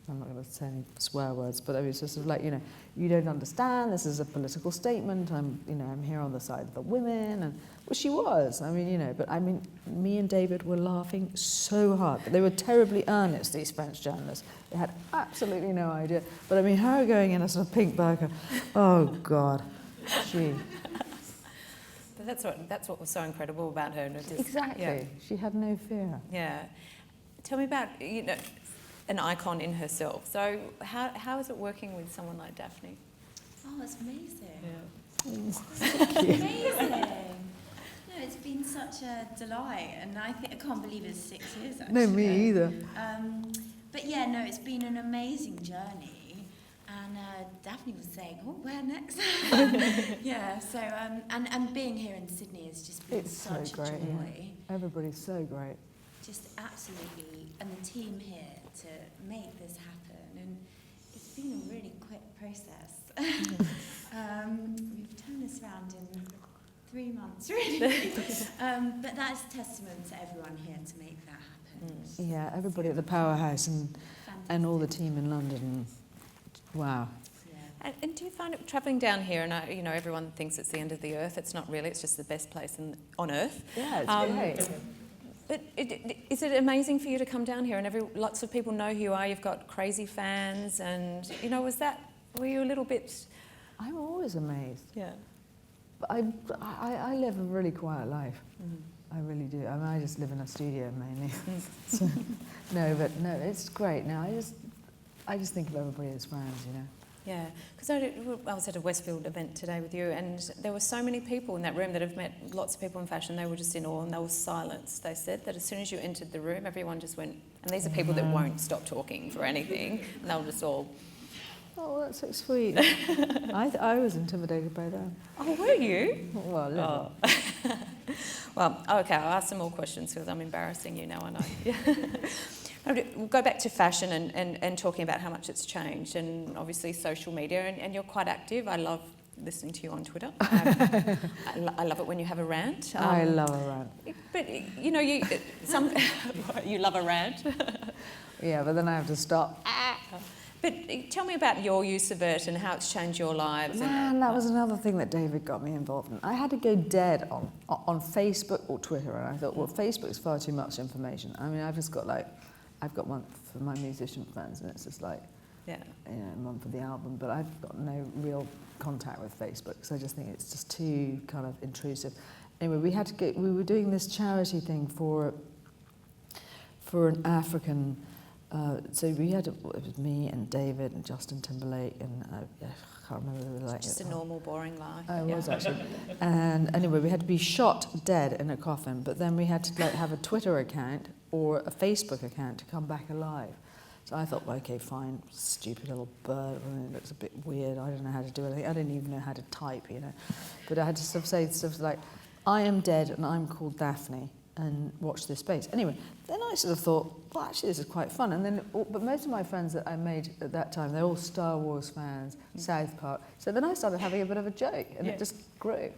C: I'm not going to say any swear words, but it was just sort of like, you know, you don't understand. This is a political statement. I'm here on the side of the women, and well, she was. I mean, you know, but I mean, me and David were laughing so hard, but they were terribly earnest. These French journalists, they had absolutely no idea. But I mean, her going in a sort of pink burqa, oh God, she.
B: But that's what was so incredible about her.
C: Exactly. Yeah. She had no fear.
B: Yeah. Tell me about, you know, an icon in herself. So how is it working with someone like Daphne?
D: Oh, it's amazing.
B: Yeah.
D: It's amazing. No, it's been such a delight, and I can't believe it's 6 years actually.
C: No, me either.
D: But yeah, no, it's been an amazing journey. And Daphne was saying, oh, where next? Yeah, so, and being here in Sydney has just been such a joy. Yeah.
C: Everybody's so great.
D: Just absolutely, and the team here to make this happen. And it's been a really quick process. We've turned this around in 3 months, really. But that's testament to everyone here to make that happen.
C: Yeah, everybody at the Powerhouse and all the team in London. Wow.
B: Yeah. And do you find it travelling down here, and you know, everyone thinks it's the end of the earth. It's not really. It's just the best place on earth.
C: Yeah, it's great.
B: But is it amazing for you to come down here and lots of people know who you are? You've got crazy fans, and you know, were you a little bit?
C: I'm always amazed.
B: Yeah.
C: But I live a really quiet life. I really do. I mean, I just live in a studio mainly. So, no, it's great. Now I just think of everybody as friends, you know.
B: Yeah, because I was at a Westfield event today with you, and there were so many people in that room that have met lots of people in fashion. They were just in awe, and there was silence. They said that as soon as you entered the room, everyone just went, and these are people that won't stop talking for anything, and they were just all...
C: Oh, that's so sweet. I was intimidated by that.
B: Oh, were you?
C: Well, a little.
B: Oh. Well, okay, I'll ask some more questions because I'm embarrassing you now, I know. We'll go back to fashion and talking about how much it's changed, and obviously social media, and you're quite active. I love listening to you on Twitter. I love it when you have a rant.
C: I love a rant.
B: But, you know, you love a rant.
C: Yeah, but then I have to stop.
B: But tell me about your use of it and how it's changed your lives.
C: Man, that was another thing that David got me involved in. I had to go dead on Facebook or Twitter, and I thought, well, Facebook's far too much information. I mean, I've got one for my musician friends, and it's just like,
B: yeah,
C: you know, one for the album, but I've got no real contact with Facebook, because I just think it's just too kind of intrusive. Anyway, we were doing this charity thing for an African So we had, it was me and David and Justin Timberlake and I can't remember who like
B: Just
C: it.
B: a normal, boring life.
C: Oh, it was actually. And anyway, we had to be shot dead in a coffin, but then we had to like have a Twitter account or a Facebook account to come back alive. So I thought, well, okay, fine, stupid little bird, it looks a bit weird, I don't know how to do anything, I didn't even know how to type, you know. But I had to sort of say stuff like, I am dead and I'm called Daphne, and watch this space. Anyway, then I sort of thought, well, actually this is quite fun. And then, but most of my friends that I made at that time, they're all Star Wars fans, South Park. So then I started having a bit of a joke, and it just grew.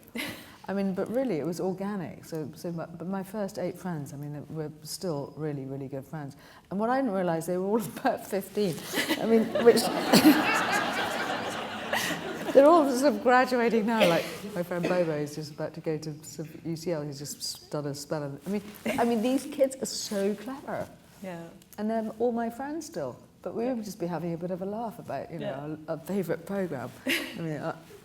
C: I mean, but really, it was organic. But my first 8 friends, I mean, we're still really, really good friends. And what I didn't realise, they were all about 15. I mean, which... They're all sort of graduating now, like my friend Bobo is just about to go to sort of UCL, he's just done a spell. I mean, these kids are so clever.
B: Yeah.
C: And they're all my friends still. But we would just be having a bit of a laugh about, you know, our favourite programme. I mean,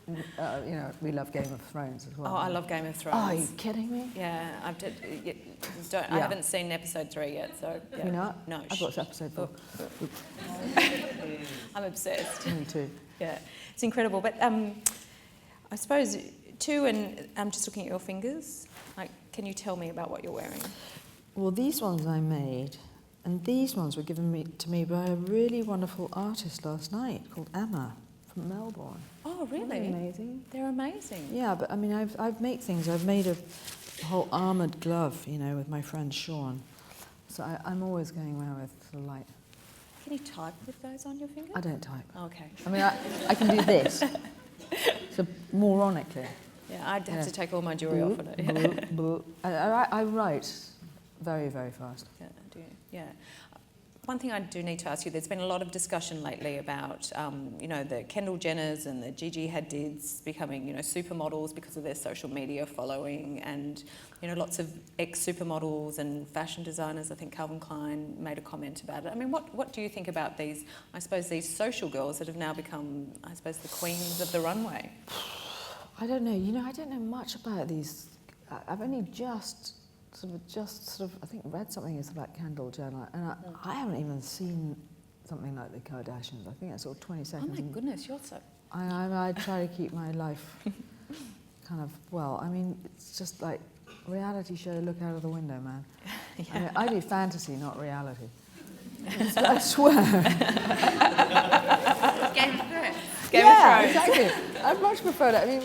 C: you know, we love Game of Thrones as well.
B: Oh, I love Game of Thrones.
C: Oh, are you kidding me?
B: Yeah, I haven't seen episode 3 yet, so... Yeah.
C: You not?
B: No.
C: I've watched episode 4.
B: I'm obsessed.
C: Me too.
B: Yeah, it's incredible. But I suppose, too, and I'm just looking at your fingers, like, can you tell me about what you're wearing?
C: Well, these ones I made, and these ones were given to me by a really wonderful artist last night called Emma from Melbourne.
B: Oh, really?
C: Isn't that amazing?
B: They're amazing.
C: Yeah, but I mean, I've made things. I've made a whole armoured glove, you know, with my friend Sean. So I'm always going around with sort of like...
B: Can you type with those on your fingers?
C: I don't type.
B: Okay.
C: I mean, I can do this. So moronically.
B: Yeah, I'd have to take all my jewellery off of it.
C: I write very, very fast.
B: Yeah, I do. Yeah. One thing I do need to ask you, there's been a lot of discussion lately about, you know, the Kendall Jenners and the Gigi Hadids becoming, you know, supermodels because of their social media following, and, you know, lots of ex-supermodels and fashion designers. I think Calvin Klein made a comment about it. I mean, what do you think about these, I suppose, these social girls that have now become, I suppose, the queens of the runway?
C: I don't know. You know, I don't know much about these. I've only just sort of, I think, read something about Kendall Jenner, and I haven't even seen something like the Kardashians. I think that's sort of 20 seconds.
B: Oh my goodness, you're so...
C: I try to keep my life kind of, well, I mean, it's just like reality show, look out of the window, man. Yeah. I mean, I do fantasy, not reality. I swear.
D: Game of Thrones.
C: Yeah, exactly. I'd much prefer that. I mean,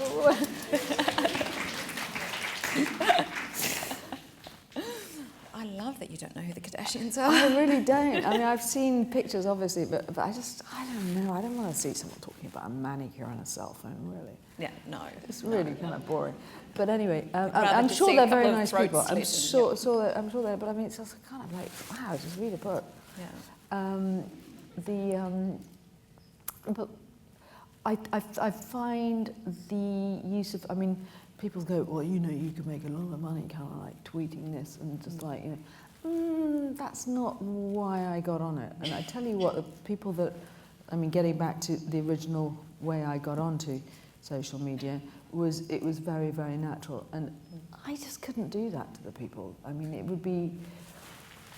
B: I love that you don't know who the Kardashians are.
C: I really don't. I mean, I've seen pictures, obviously, but I don't know. I don't want to see someone talking about a manicure on a cell phone, really.
B: Yeah, no.
C: It's really kind of boring. But anyway,
B: rather
C: I'm
B: just
C: sure
B: see a
C: they're
B: couple
C: very
B: of
C: nice
B: throat
C: people. I'm
B: slits
C: sure they're, but I mean, it's just kind of like, wow, just read a book.
B: Yeah.
C: But I find the use of, I mean, people go, well, you know, you can make a lot of money kind of like tweeting this and just like, you know, that's not why I got on it. And I tell you what, the people that, I mean, getting back to the original way I got onto social media, it was very, very natural. And I just couldn't do that to the people. I mean, it would be,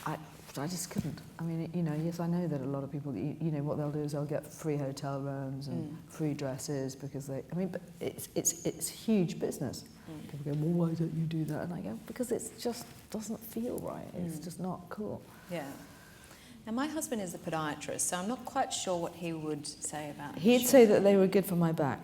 C: I just couldn't. I mean, you know, yes, I know that a lot of people, you know, what they'll do is they'll get free hotel rooms and free dresses because they, I mean, but it's huge business. People go, well, why don't you do that? And I go, because it just doesn't feel right. It's just not cool.
B: Yeah. Now, my husband is a podiatrist, so I'm not quite sure what he would say about it.
C: He'd say that they were good for my back.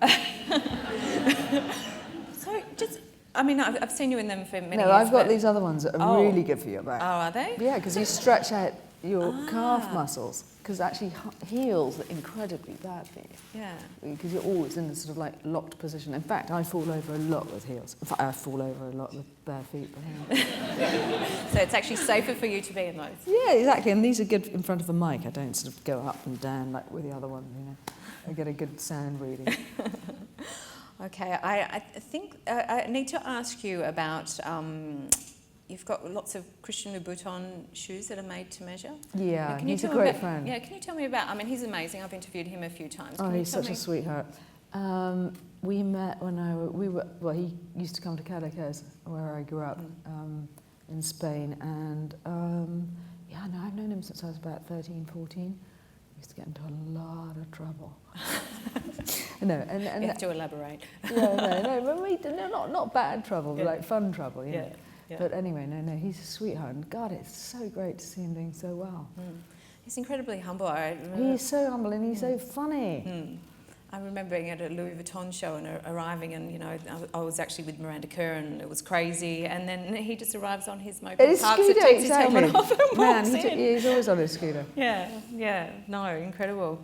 B: So, just, I mean, I've seen you in them for many years.
C: No, I've got these other ones that are really good for your back.
B: Oh, are they?
C: Yeah, because you stretch out your calf muscles, because actually heels are incredibly bad for you.
B: Yeah.
C: Because you're always in this sort of like locked position. In fact, I fall over a lot with heels. In fact, I fall over a lot with bare feet. But
B: So it's actually safer for you to be in those?
C: yeah, exactly. And these are good in front of a mic. I don't sort of go up and down like with the other ones, you know. I get a good sound reading.
B: Okay, I think I need to ask you about, you've got lots of Christian Louboutin shoes that are made to measure.
C: Yeah,
B: Can you
C: he's a
B: tell me
C: great
B: about,
C: friend.
B: Yeah, can you tell me about, I mean, he's amazing. I've interviewed him a few times.
C: Oh,
B: Can you
C: he's
B: tell
C: such
B: me?
C: a sweetheart. We met when well, he used to come to Cadaqués, where I grew up, in Spain, and Yeah, no, I've known him since I was about 13, 14. I used to get into a lot of trouble. No, and
B: You have to elaborate.
C: not bad trouble, but like fun trouble, you know.
B: Yeah.
C: But anyway, no, he's a sweetheart, and God, it's so great to see him doing so well.
B: He's incredibly humble.
C: He's so humble and he's so funny.
B: I remember being at a Louis Vuitton show and arriving, and you know, I was actually with Miranda Kerr, and it was crazy. And then he just arrives on his moped,
C: His
B: parks
C: scooter,
B: it, takes
C: exactly.
B: his helmet off, and walks in.
C: He's always on his scooter.
B: Yeah, no, incredible.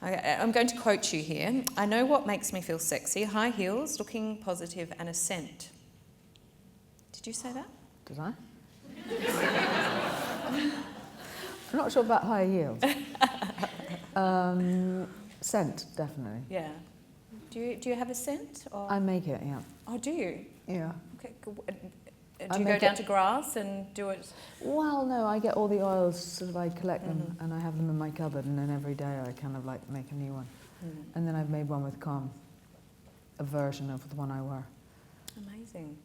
B: I'm going to quote you here. I know what makes me feel sexy: high heels, looking positive, and a scent. Did you say that?
C: Did I? I'm not sure about high heels. Scent, definitely.
B: Yeah. Do you have a scent? Or?
C: I make it, yeah.
B: Oh, do you?
C: Yeah.
B: Okay. Do you go down to grass and do it?
C: Well, no, I get all the oils, sort of I collect them and I have them in my cupboard, and then every day I kind of like make a new one. And then I've made one with calm, a version of the one I wear.
B: Amazing.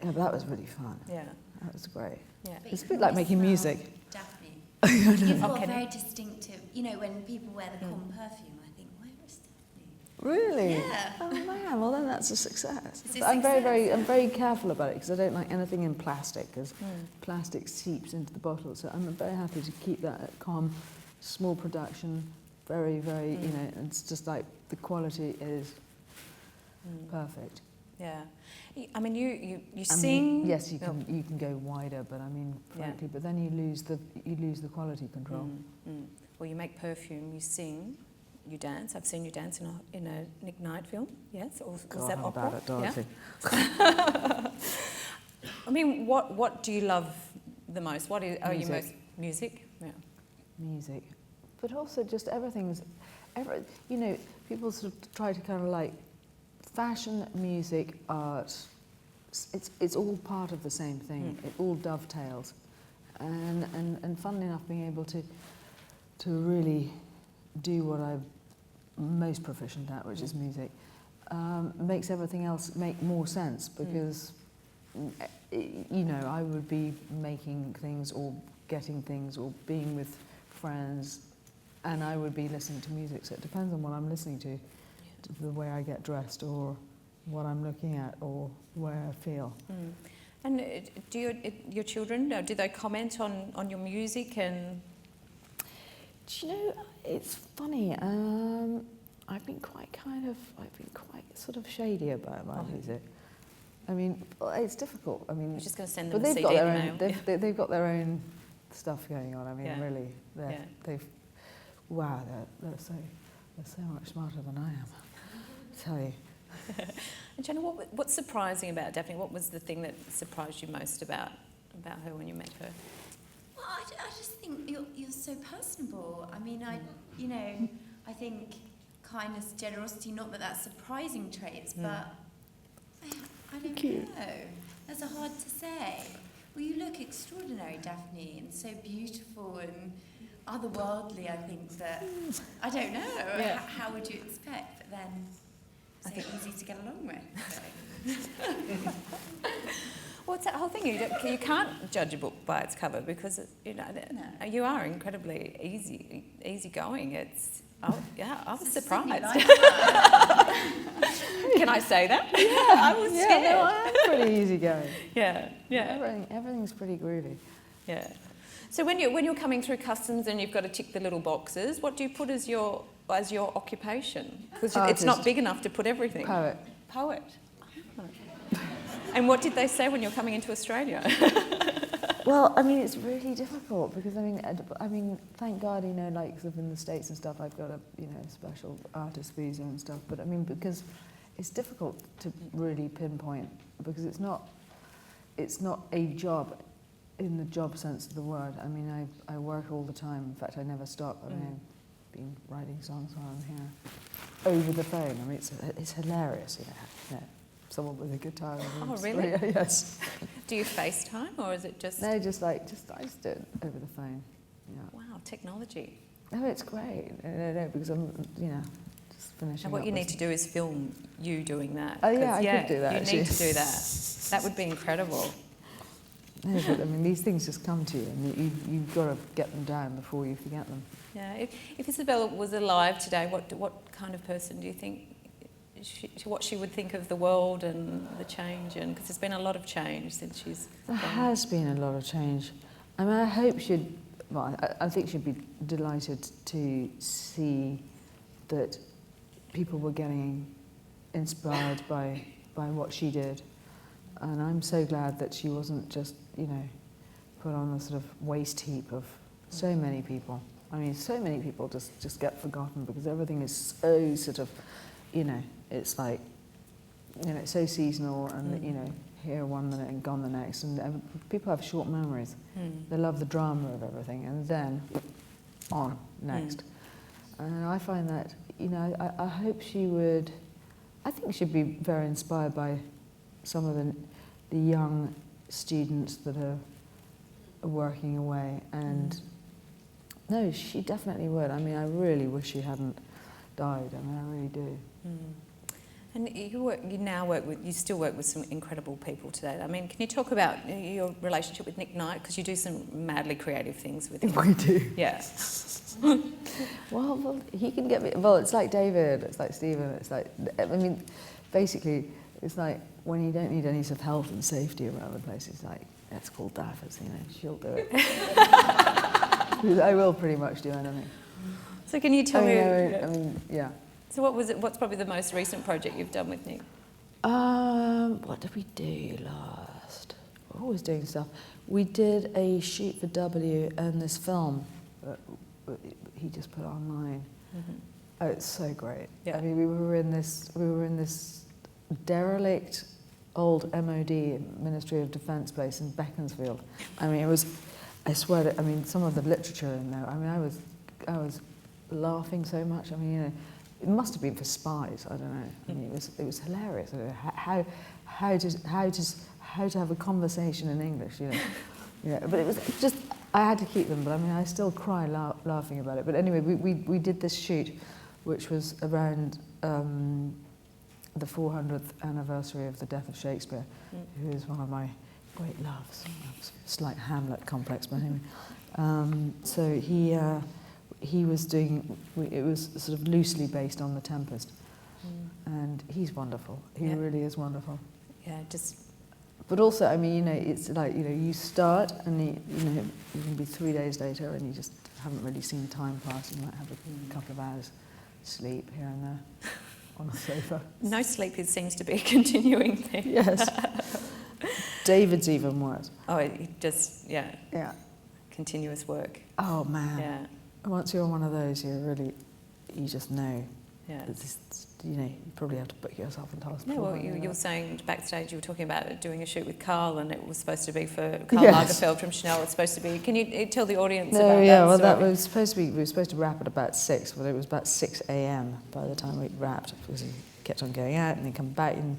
C: Yeah, but that was really fun.
B: Yeah.
C: That was great.
B: Yeah.
C: It's a bit like making music.
D: Daphne.
C: I know.
D: You've got a very distinctive, you know, when people wear the common perfume, I think, where is Daphne?
C: Really?
D: Yeah.
C: Oh man, well then that's a success.
D: It's a
C: I'm
D: success.
C: I'm very careful about it because I don't like anything in plastic because plastic seeps into the bottle. So I'm very happy to keep that at calm, small production, very, you know, it's just like the quality is perfect.
B: Yeah. I mean, you
C: I
B: sing.
C: mean, yes, you can go wider, but I mean, frankly, but then you lose the quality control.
B: Well, you make perfume, you sing, you dance. I've seen you dance in a Nick Knight film. Yes, or was that opera?
C: About it, Dorothy.
B: Yeah. I mean, what do you love the most? What are you most music? Yeah.
C: Music, but also just you know, people sort of try to kind of like fashion, music, art. It's all part of the same thing. It all dovetails, and funnily enough, being able to really do what I'm most proficient at, which is music, makes everything else make more sense because you know, I would be making things or getting things or being with friends, and I would be listening to music. So it depends on what I'm listening to, the way I get dressed, or what I'm looking at, or where I feel.
B: And do your children, do they comment on your music? And
C: do you know, it's funny. I've been quite sort of shady about my music. I mean, it's difficult. I mean,
B: you're just going to send them
C: but
B: a
C: they've
B: CD
C: got their
B: in the mail.
C: they've got their own stuff going on. I mean,
B: Yeah.
C: really,
B: Yeah.
C: they're so much smarter than I am. I tell you.
B: And Jenna, what's surprising about Daphne? What was the thing that surprised you most about her when you met her?
D: Well, I just think you're so personable. I mean, I think kindness, generosity, not that that's surprising traits, but I don't know. That's hard to say. Well, you look extraordinary, Daphne, and so beautiful and otherworldly, I think that, I don't know,
B: Yeah.
D: how would you expect, but then so easy to get along with. So.
B: Well, it's that whole thing. You can't judge a book by its cover because you are incredibly easygoing. I was surprised. Can I say that?
C: Yeah,
B: I was scared.
C: No, I am pretty easygoing.
B: Yeah.
C: Everything's pretty groovy.
B: Yeah. So when you're coming through customs and you've got to tick the little boxes, what do you put as your occupation? Because it's not big enough to put everything.
C: Poet.
B: Poet. And what did they say when you're coming into Australia?
C: Well, I mean, it's really difficult because I mean, thank God, you know, like sort of in the States and stuff, I've got a special artist visa and stuff. But I mean, because it's difficult to really pinpoint because it's not a job in the job sense of the word. I mean, I work all the time. In fact, I never stop. I mean, I've been writing songs while I'm here over the phone. I mean, it's hilarious, you know. Someone with a guitar.
B: Oh, really?
C: Yes.
B: Do you FaceTime or is it just...
C: No, I just do it over the phone. Yeah.
B: Wow, technology.
C: No, it's great. No, because I'm, just finishing.
B: And what you need to do is film you doing that.
C: Oh yeah, I could do that.
B: You need to do that. That would be incredible.
C: No, but I mean, these things just come to you, and you've got to get them down before you forget them.
B: Yeah. If Isabella was alive today, what kind of person do you think? What she would think of the world and the change, and because there's been a lot of change since she's
C: There
B: gone.
C: has been a lot of change. I mean, I hope she'd. Well, I think she'd be delighted to see that people were getting inspired by what she did, and I'm so glad that she wasn't just, put on the sort of waste heap of so many people. I mean, so many people just get forgotten because everything is so sort of, it's like, it's so seasonal and, here one minute and gone the next. And people have short memories. They love the drama of everything and then on, next. And I find that, I hope she would, I think she'd be very inspired by some of the young students that are working away. And no, she definitely would. I mean, I really wish she hadn't died. I mean, I really do.
B: And you still work with some incredible people today. I mean, can you talk about your relationship with Nick Knight? Because you do some madly creative things with him.
C: We do.
B: Yeah.
C: Well, he can get me. Well, it's like David, it's like Stephen, it's like, I mean, basically, it's like when you don't need any sort of health and safety around the place, it's like, let's call Daphne, she'll do it. I will pretty much do anything.
B: So can you tell me?
C: I mean, yeah.
B: So what's probably the most recent project you've done with Nick?
C: What did we do last? We're always doing stuff. We did a shoot for W and this film that he just put online. Oh, it's so great.
B: Yeah.
C: I mean, we were in this derelict old MOD, Ministry of Defence place in Beaconsfield. I mean, I swear, some of the literature in there, I mean, I was laughing so much. I mean, it must have been for spies. I don't know. I mean, it was hilarious. I don't know how to have a conversation in English, But it was just, I had to keep them. But I mean, I still cry laughing about it. But anyway, we did this shoot, which was around the 400th anniversary of the death of Shakespeare, who is one of my great loves. Slight Hamlet complex, but anyway. So he was doing, it was sort of loosely based on The Tempest. And he's wonderful. He really is wonderful.
B: Yeah, just...
C: But also, I mean, it's like, you start and, you can be 3 days later and you just haven't really seen time pass. You might have a couple of hours sleep here and there on the sofa.
B: No sleep seems to be a continuing thing.
C: Yes. David's even worse.
B: Oh, it just,
C: Yeah.
B: continuous work.
C: Oh, man.
B: Yeah.
C: Once you're one of those, you just know.
B: Yeah.
C: It's just, you probably have to book yourself into hospital.
B: No, well, you were saying backstage, you were talking about doing a shoot with Carl, and it was supposed to be for Karl Lagerfeld from Chanel. It's supposed to be. Can you tell the audience about that?
C: Yeah, well,
B: story?
C: that was supposed to be. We were supposed to wrap at about 6, but it was about 6 a.m. by the time we wrapped, because he kept on going out and then come back, and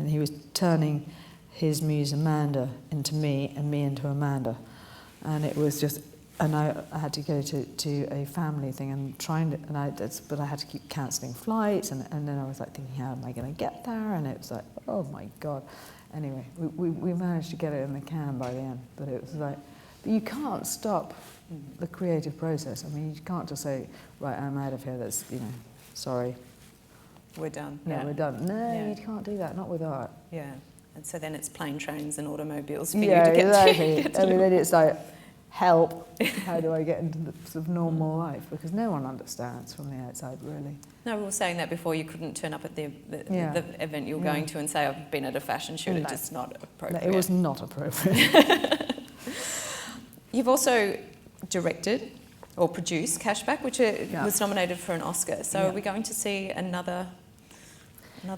C: he was turning his muse Amanda into me and me into Amanda, and it was just. And I had to go to a family thing and but I had to keep cancelling flights, and then I was like thinking, how am I going to get there? And it was like, oh my God. Anyway, we managed to get it in the can by the end, but it was like, but you can't stop the creative process. I mean, you can't just say, right, I'm out of here. That's sorry,
B: we're done.
C: No, we're done. No,
B: Yeah.
C: you can't do that. Not with art.
B: Yeah, and so then it's plane, trains, and automobiles for you
C: Yeah,
B: to get
C: exactly.
B: to.
C: I mean, then it's like, help, how do I get into the sort of normal life? Because no one understands from the outside, really.
B: No, we were saying that before. You couldn't turn up at the event you were
C: Yeah.
B: going to and say, I've been at a fashion shoot.
C: No.
B: It's just not
C: No,
B: appropriate.
C: it was not appropriate.
B: You've also directed or produced Cashback, which
C: Yeah.
B: was nominated for an Oscar. So
C: Yeah.
B: are we going to see another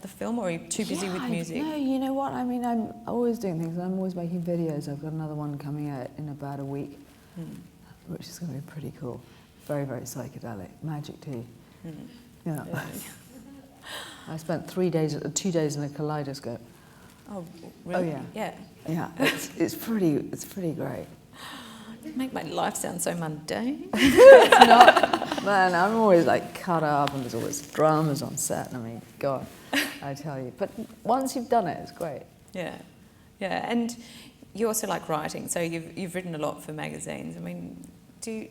B: film, or are you too busy with music?
C: No, you know what? I mean, I'm always doing things. I'm always making videos. I've got another one coming out in about a week, which is going to be pretty cool. Very, very psychedelic. Magic tea. Yeah. I spent 2 days in a kaleidoscope.
B: Oh, really?
C: Oh, yeah.
B: Yeah.
C: Yeah, it's pretty great.
B: You make my life sound so mundane.
C: It's not, man. I'm always like cut up, and there's always dramas on set. I mean, God, I tell you. But once you've done it, it's great.
B: Yeah, yeah. And you also like writing, so you've written a lot for magazines. I mean, do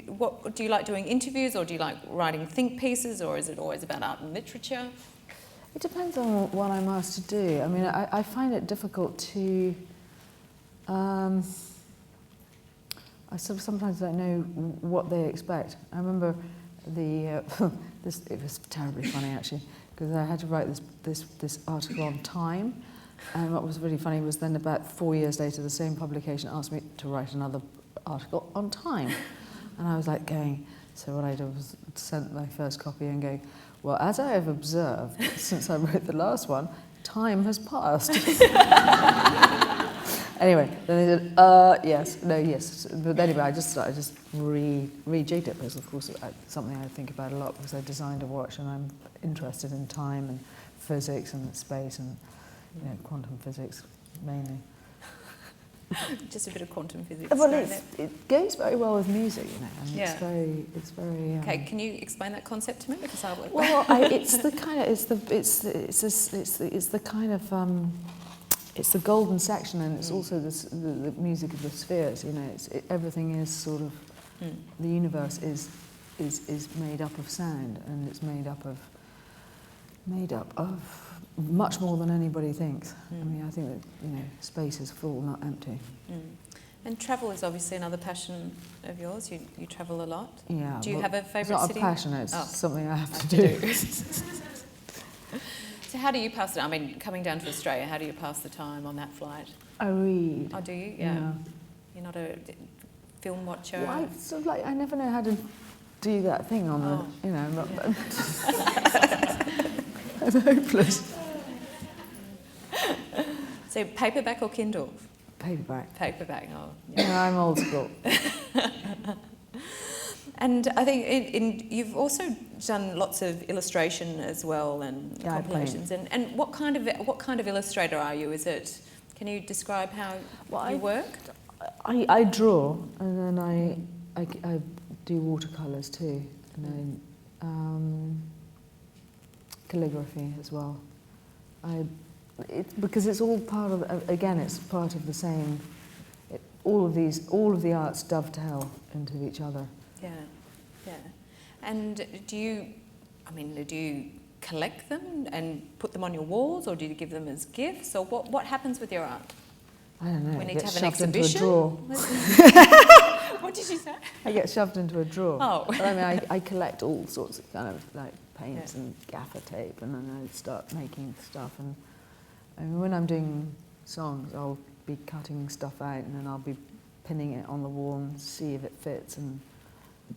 B: you like doing interviews, or do you like writing think pieces, or is it always about art and literature?
C: It depends on what I'm asked to do. I mean, I find it difficult to. I sort of sometimes don't know what they expect. I remember it was terribly funny actually, because I had to write this article on time, and what was really funny was then about 4 years later, the same publication asked me to write another article on time, and I was like going. So what I did was sent my first copy and go, well, as I have observed since I wrote the last one, time has passed. Anyway, then they said, yes, no, yes. But anyway, I just rejigged it, because of course it's something I think about a lot, because I designed a watch and I'm interested in time and physics and space and quantum physics mainly.
B: Just a bit of quantum physics.
C: Well, it goes very well with music, you know. And
B: Yeah.
C: It's very.
B: Okay, can you explain that concept to me? Because I would.
C: Well, it's the kind of it's the golden section, and it's also the music of the spheres. You know, everything is sort of the universe is made up of sound, and it's made up of much more than anybody thinks. I mean, I think that space is full, not empty.
B: And travel is obviously another passion of yours. You travel a lot.
C: Yeah.
B: Do you have a favourite
C: city? It's not a passion. It's something I have to do.
B: So how do you pass it? I mean, coming down to Australia, how do you pass the time on that flight?
C: I read.
B: Oh, do you? Yeah. You're not a film watcher?
C: Well, I never know how to do that thing on the, I'm hopeless.
B: So paperback or Kindle?
C: Paperback.
B: Paperback,
C: Yeah, I'm old school.
B: And I think you've also done lots of illustration as well, and compilations. And what kind of illustrator are you? Can you describe how you work?
C: I draw, and then I do watercolours too, and then calligraphy as well. Because it's all part of, again, it's part of the same. All of the arts dovetail into each other.
B: Yeah. And do you collect them and put them on your walls, or do you give them as gifts, or what happens with your art?
C: I don't know.
B: We need
C: I
B: to
C: get
B: have an
C: shoved
B: exhibition.
C: into a drawer.
B: What did you say?
C: I get shoved into a drawer.
B: Oh.
C: But I mean, I collect all sorts of kind of like paints and gaffer tape, and then I start making stuff. And I mean, when I'm doing songs, I'll be cutting stuff out, and then I'll be pinning it on the wall and see if it fits, and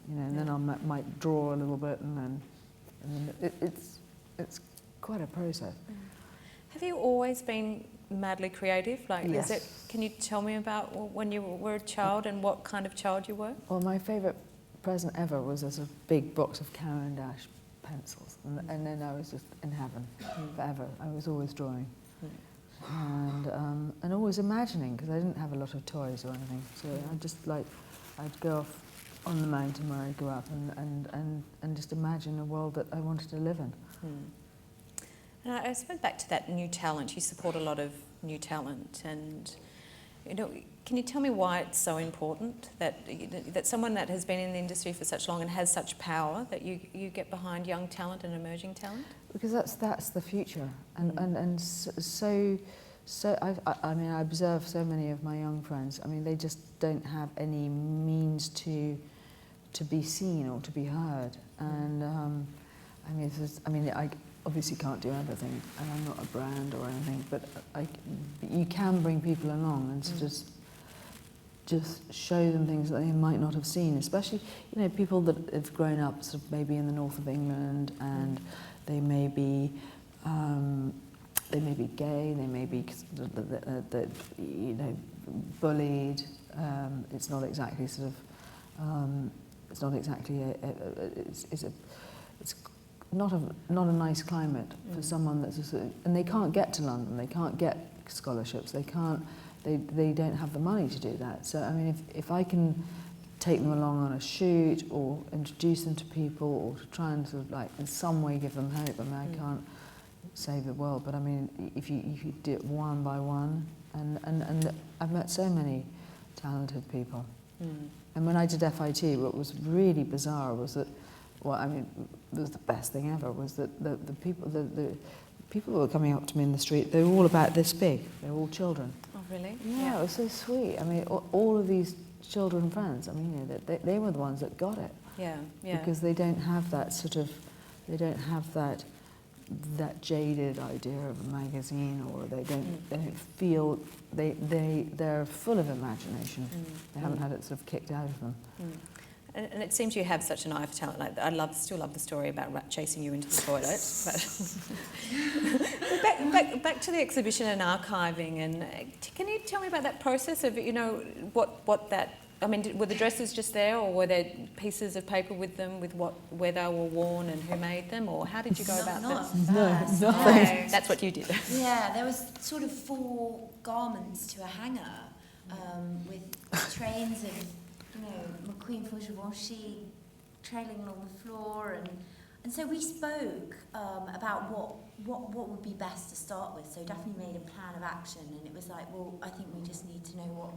C: and then I might draw a little bit, and then it's quite a process.
B: Have you always been madly creative?
C: Yes.
B: Can you tell me about when you were a child and what kind of child you were?
C: Well, my favourite present ever was a big box of Caran d'Ache pencils, and then I was just in heaven forever. I was always drawing. And always imagining, because I didn't have a lot of toys or anything. So I'd go off on the mountain where I grew up and just imagine a world that I wanted to live in.
B: And I suppose back to that new talent. You support a lot of new talent, and can you tell me why it's so important that someone that has been in the industry for such long and has such power, that you get behind young talent and emerging talent?
C: Because that's the future, and so I observe so many of my young friends. I mean, they just don't have any means to be seen or to be heard, and I obviously can't do everything, and I'm not a brand or anything, but you can bring people along and just show them things that they might not have seen, especially people that have grown up sort of maybe in the north of England, and they may be gay, they may be bullied. It's not exactly sort of it's not a nice climate for someone that's and they can't get to London, they can't get scholarships, they don't have the money to do that. So I mean, if I can take them along on a shoot or introduce them to people or to try and sort of like in some way give them hope, I mean, I can't save the world, but I mean, if you do it one by one, And I've met so many talented people.
B: Mm.
C: And when I did FIT, what was really bizarre was that, well, I mean, it was the best thing ever, was that the people who were coming up to me in the street, they were all about this big. They were all children.
B: Oh, really?
C: Yeah, it was so sweet. I mean, all of these children friends, I mean, they were the ones that got it.
B: Yeah, yeah.
C: Because they don't have that sort of, they don't have that jaded idea of a magazine, or they don't feel, they're full of imagination. They haven't had it sort of kicked out of them.
B: And it seems you have such an eye for talent. Like, I still love the story about rat chasing you into the toilet. But back to the exhibition and archiving. And can you tell me about that process of, you know, what that? I mean, were the dresses just there, or were there pieces of paper with them, with where they were worn and who made them, or how did you go about this?
C: No.
B: That's what you did.
D: Yeah, there was sort of 4 garments to a hanger with trains of, you know, McQueen for Givenchy trailing along the floor, and so we spoke about what would be best to start with. So Daphne made a plan of action, and it was like, well, I think we just need to know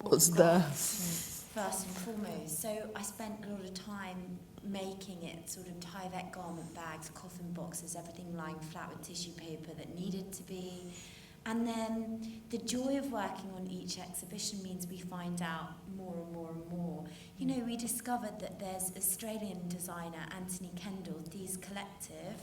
D: what's there first and foremost. So I spent a lot of time making it sort of Tyvek garment bags, coffin boxes, everything lying flat with tissue paper that needed to be. And then the joy of working on each exhibition means we find out more and more and more. You know, we discovered that there's Australian designer Anthony Kendall's D's Collective,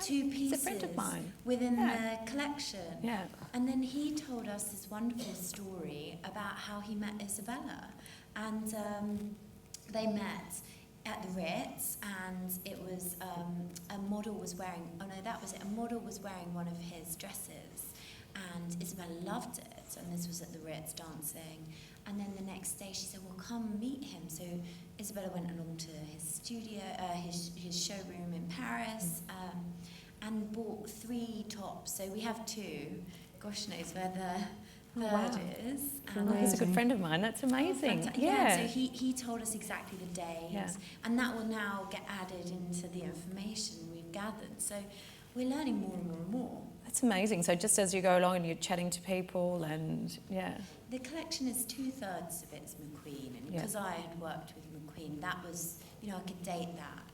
D: 2 pieces
B: He's a friend of mine.
D: within the collection.
B: Yeah.
D: And then he told us this wonderful story about how he met Isabella. And they met at the Ritz, and it was a model was wearing, a model was wearing one of his dresses, and Isabella loved it, and this was at the Ritz dancing. And then the next day she said, well, come meet him. So Isabella went along to his studio, his showroom in Paris, and bought 3 tops. So we have 2. Gosh knows where the third is. And
B: He's a good friend of mine. That's amazing.
D: So he told us exactly the days,
B: Yeah.
D: and that will now get added into the information we've gathered. So we're learning more and more and more.
B: That's amazing. So just as you go along and you're chatting to people, and
D: The collection is 2/3 of it's McQueen, and because I had worked with McQueen, that was, you know, I could date that.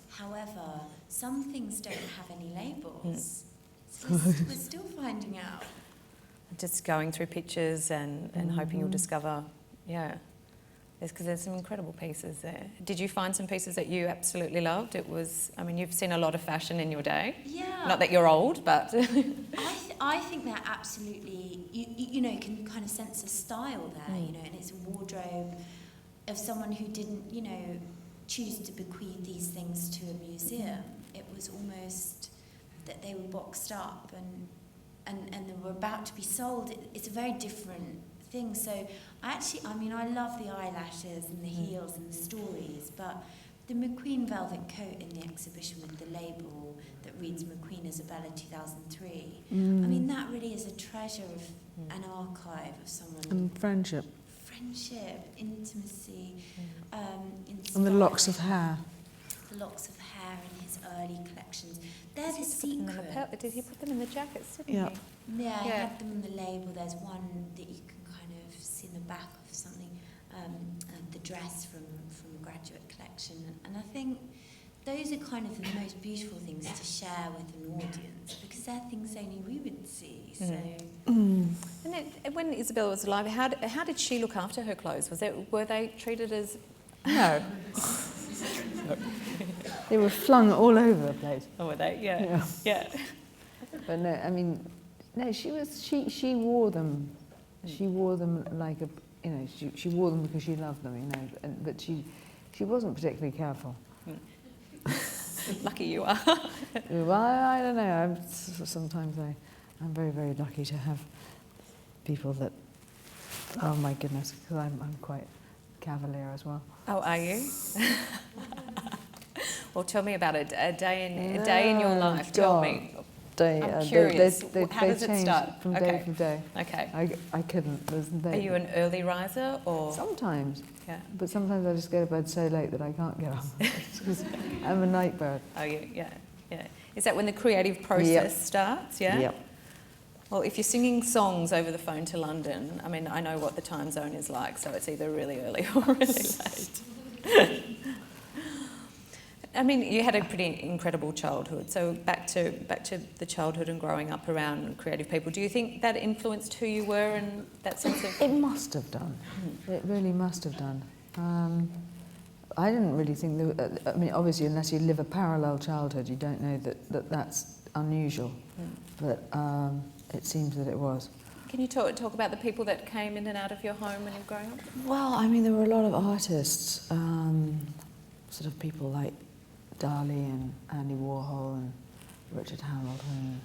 D: However, some things don't have any labels. So we're still finding out.
B: just going through pictures and hoping you'll discover, because there's some incredible pieces there. Did you find some pieces that you absolutely loved? It was, I mean, you've seen a lot of fashion in your day.
D: Yeah.
B: Not that you're old, but...
D: I think they're absolutely, you know, you can kind of sense a style there, you know, and it's a wardrobe of someone who didn't, you know, choose to bequeath these things to a museum. It was almost that they were boxed up and they were about to be sold. It's a very different thing. So I love the eyelashes and the heels and the stories, but the McQueen velvet coat in the exhibition with the label that reads McQueen Isabella 2003, I mean, that really is a treasure of an archive of someone.
C: And friendship.
D: Friendship, intimacy,
C: And the locks of hair.
D: The locks of hair in his early collections. They're the secret.
B: Did he put them in the jackets, didn't
C: Yeah.
B: he?
D: Yeah, I had them on the label. There's one that you can kind of see in the back of something, the dress from a graduate collection. And I think those are kind of the most beautiful things to share with an audience, because they're things only we would see. So.
B: And when Isabella was alive, how did she look after her clothes? Were they treated as...
C: No. They were flung all over the place.
B: Oh, were they? Yeah.
C: But no, I mean, no, she wore them. She wore them like a, you know, she wore them because she loved them, you know, but she wasn't particularly careful.
B: Lucky you are.
C: Well, I don't know. Sometimes I'm very, very lucky to have people that, oh my goodness, because I'm quite cavalier as well.
B: Oh, are you? Well, tell me about it. A day in your life. Tell me. I'm curious. How does it start?
C: From day to day.
B: Okay.
C: I couldn't.
B: Are you an early riser or?
C: Sometimes.
B: Yeah.
C: But sometimes I just go to bed so late that I can't get up. Because I'm a night bird.
B: Oh, yeah. Is that when the creative process starts? Yeah.
C: Yep.
B: Well, if you're singing songs over the phone to London, I mean, I know what the time zone is like, so it's either really early or really late. I mean, you had a pretty incredible childhood. So back to the childhood and growing up around creative people. Do you think that influenced who you were and that sense of?
C: It must have done. It really must have done. I didn't really think that. I mean, obviously, unless you live a parallel childhood, you don't know that that's unusual. But it seems that it was.
B: Can you talk about the people that came in and out of your home when you were growing up?
C: Well, I mean, there were a lot of artists, sort of people like Dali and Andy Warhol and Richard Hamilton.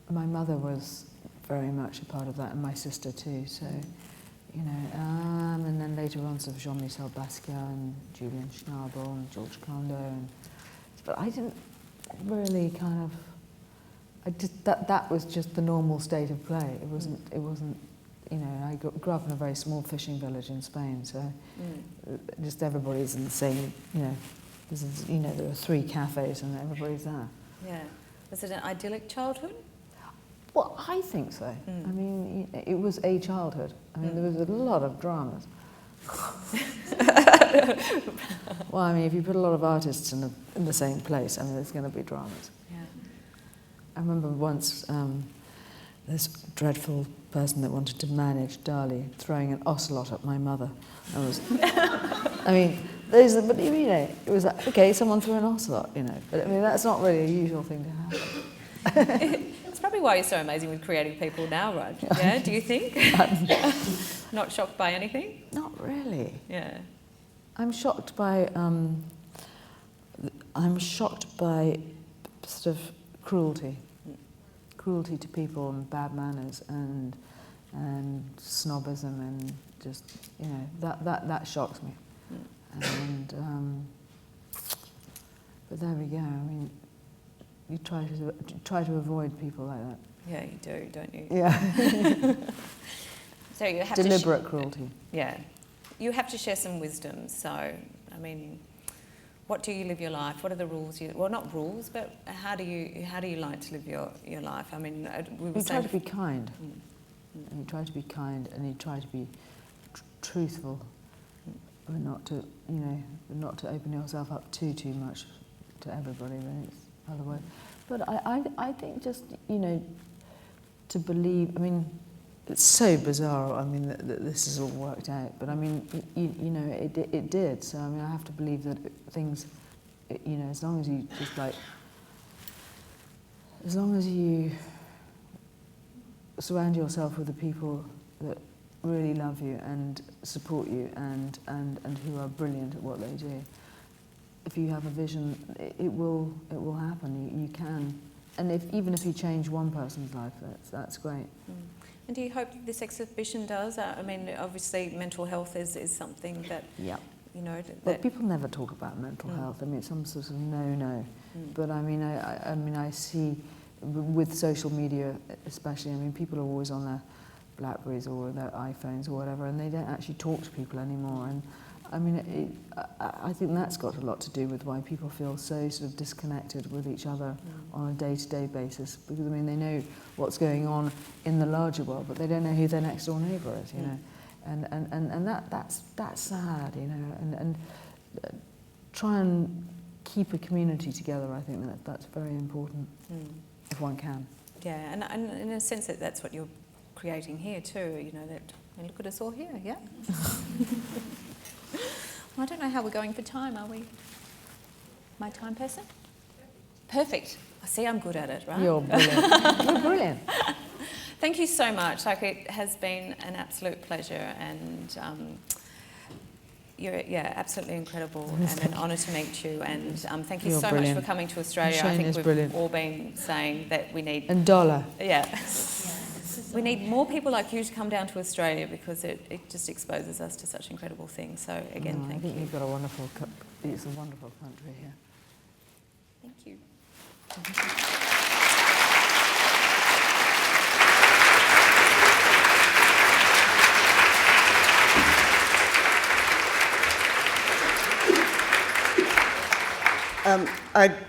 C: My mother was very much a part of that, and my sister too. So, you know, and then later on, sort of Jean-Michel Basquiat and Julian Schnabel and George Condo. But I didn't really kind of. That was just the normal state of play. It wasn't. You know, I grew up in a very small fishing village in Spain, so just everybody's in the same. You know, there are 3 cafes and everybody's there.
B: Yeah. Was it an idyllic childhood?
C: Well, I think so. I mean, it was a childhood. I mean, there was a lot of dramas. Well, I mean, if you put a lot of artists in the same place, I mean, there's going to be dramas.
B: Yeah.
C: I remember once this dreadful person that wanted to manage Dali throwing an ocelot at my mother. I mean, but you know, it was like, okay, someone threw an ocelot, you know. But I mean, that's not really a usual thing to happen.
B: It's probably why you're so amazing with creative people now, right? Yeah, do you think? Not shocked by anything?
C: Not really.
B: Yeah.
C: I'm shocked by sort of cruelty to people and bad manners and snobism and just, you know, that shocks me. And but there we go. I mean, you try to avoid people like that.
B: Yeah, you do, don't you?
C: Yeah.
B: So you have
C: deliberate cruelty.
B: Yeah. You have to share some wisdom. So, I mean, what do you live your life? What are the rules? Well, not rules, but how do you like to live your life? I mean,
C: you try to be kind. And you try to be kind, and you try to be truthful, but not to open yourself up too much to everybody. Then it's otherwise. But I think just, you know, to believe. I mean, it's so bizarre. I mean, that this is all worked out. But I mean, you know, it did. So I mean, I have to believe that things, you know, as long as you just like, as long as you surround yourself with the people that really love you and support you and who are brilliant at what they do. If you have a vision, it will happen. You can, and even if you change one person's life, that's great.
B: And do you hope this exhibition does? I mean, obviously, mental health is something that,
C: yeah,
B: you know.
C: But people never talk about mental health. I mean, it's some sort of no. But I mean, I see with social media, especially. I mean, people are always on their Blackberries or their iPhones or whatever, and they don't actually talk to people anymore. And I mean, I think that's got a lot to do with why people feel so sort of disconnected with each other on a day-to-day basis. Because I mean, they know what's going on in the larger world, but they don't know who their next door neighbour is, you know. And that's sad, you know. And try and keep a community together. I think that's very important, if one can.
B: Yeah, and in a sense that's what you're creating here too. You know that. And look at us all here. Yeah. Well, I don't know how we're going for time, are we? My time person? Perfect. I see I'm good at it, right?
C: You're brilliant. You're brilliant.
B: Thank you so much. Like, it has been an absolute pleasure, and you're absolutely incredible and an honour to meet you. And thank you
C: You're
B: so
C: brilliant.
B: much for coming to Australia.
C: Shane
B: I think
C: is
B: we've
C: brilliant.
B: all been saying that we need...
C: And Dollar.
B: Yeah. We need more people like you to come down to Australia because it just exposes us to such incredible things. So again, thank you.
C: I think you've got a wonderful, it's a wonderful country here.
B: Thank you.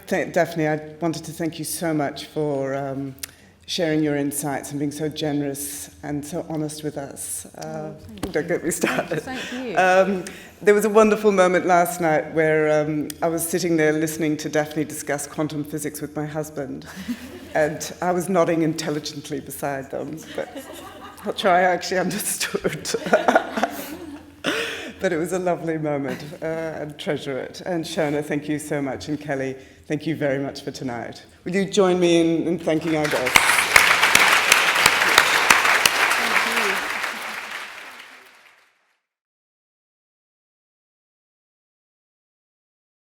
A: Daphne, I wanted to thank you so much for sharing your insights and being so generous and so honest with us. Don't get me started.
C: Thank you.
A: There was a wonderful moment last night where I was sitting there listening to Daphne discuss quantum physics with my husband, and I was nodding intelligently beside them, but not sure I actually understood. But it was a lovely moment, and treasure it. And Shonagh, thank you so much, and Kelly, thank you very much for tonight. Will you join me in thanking our guests?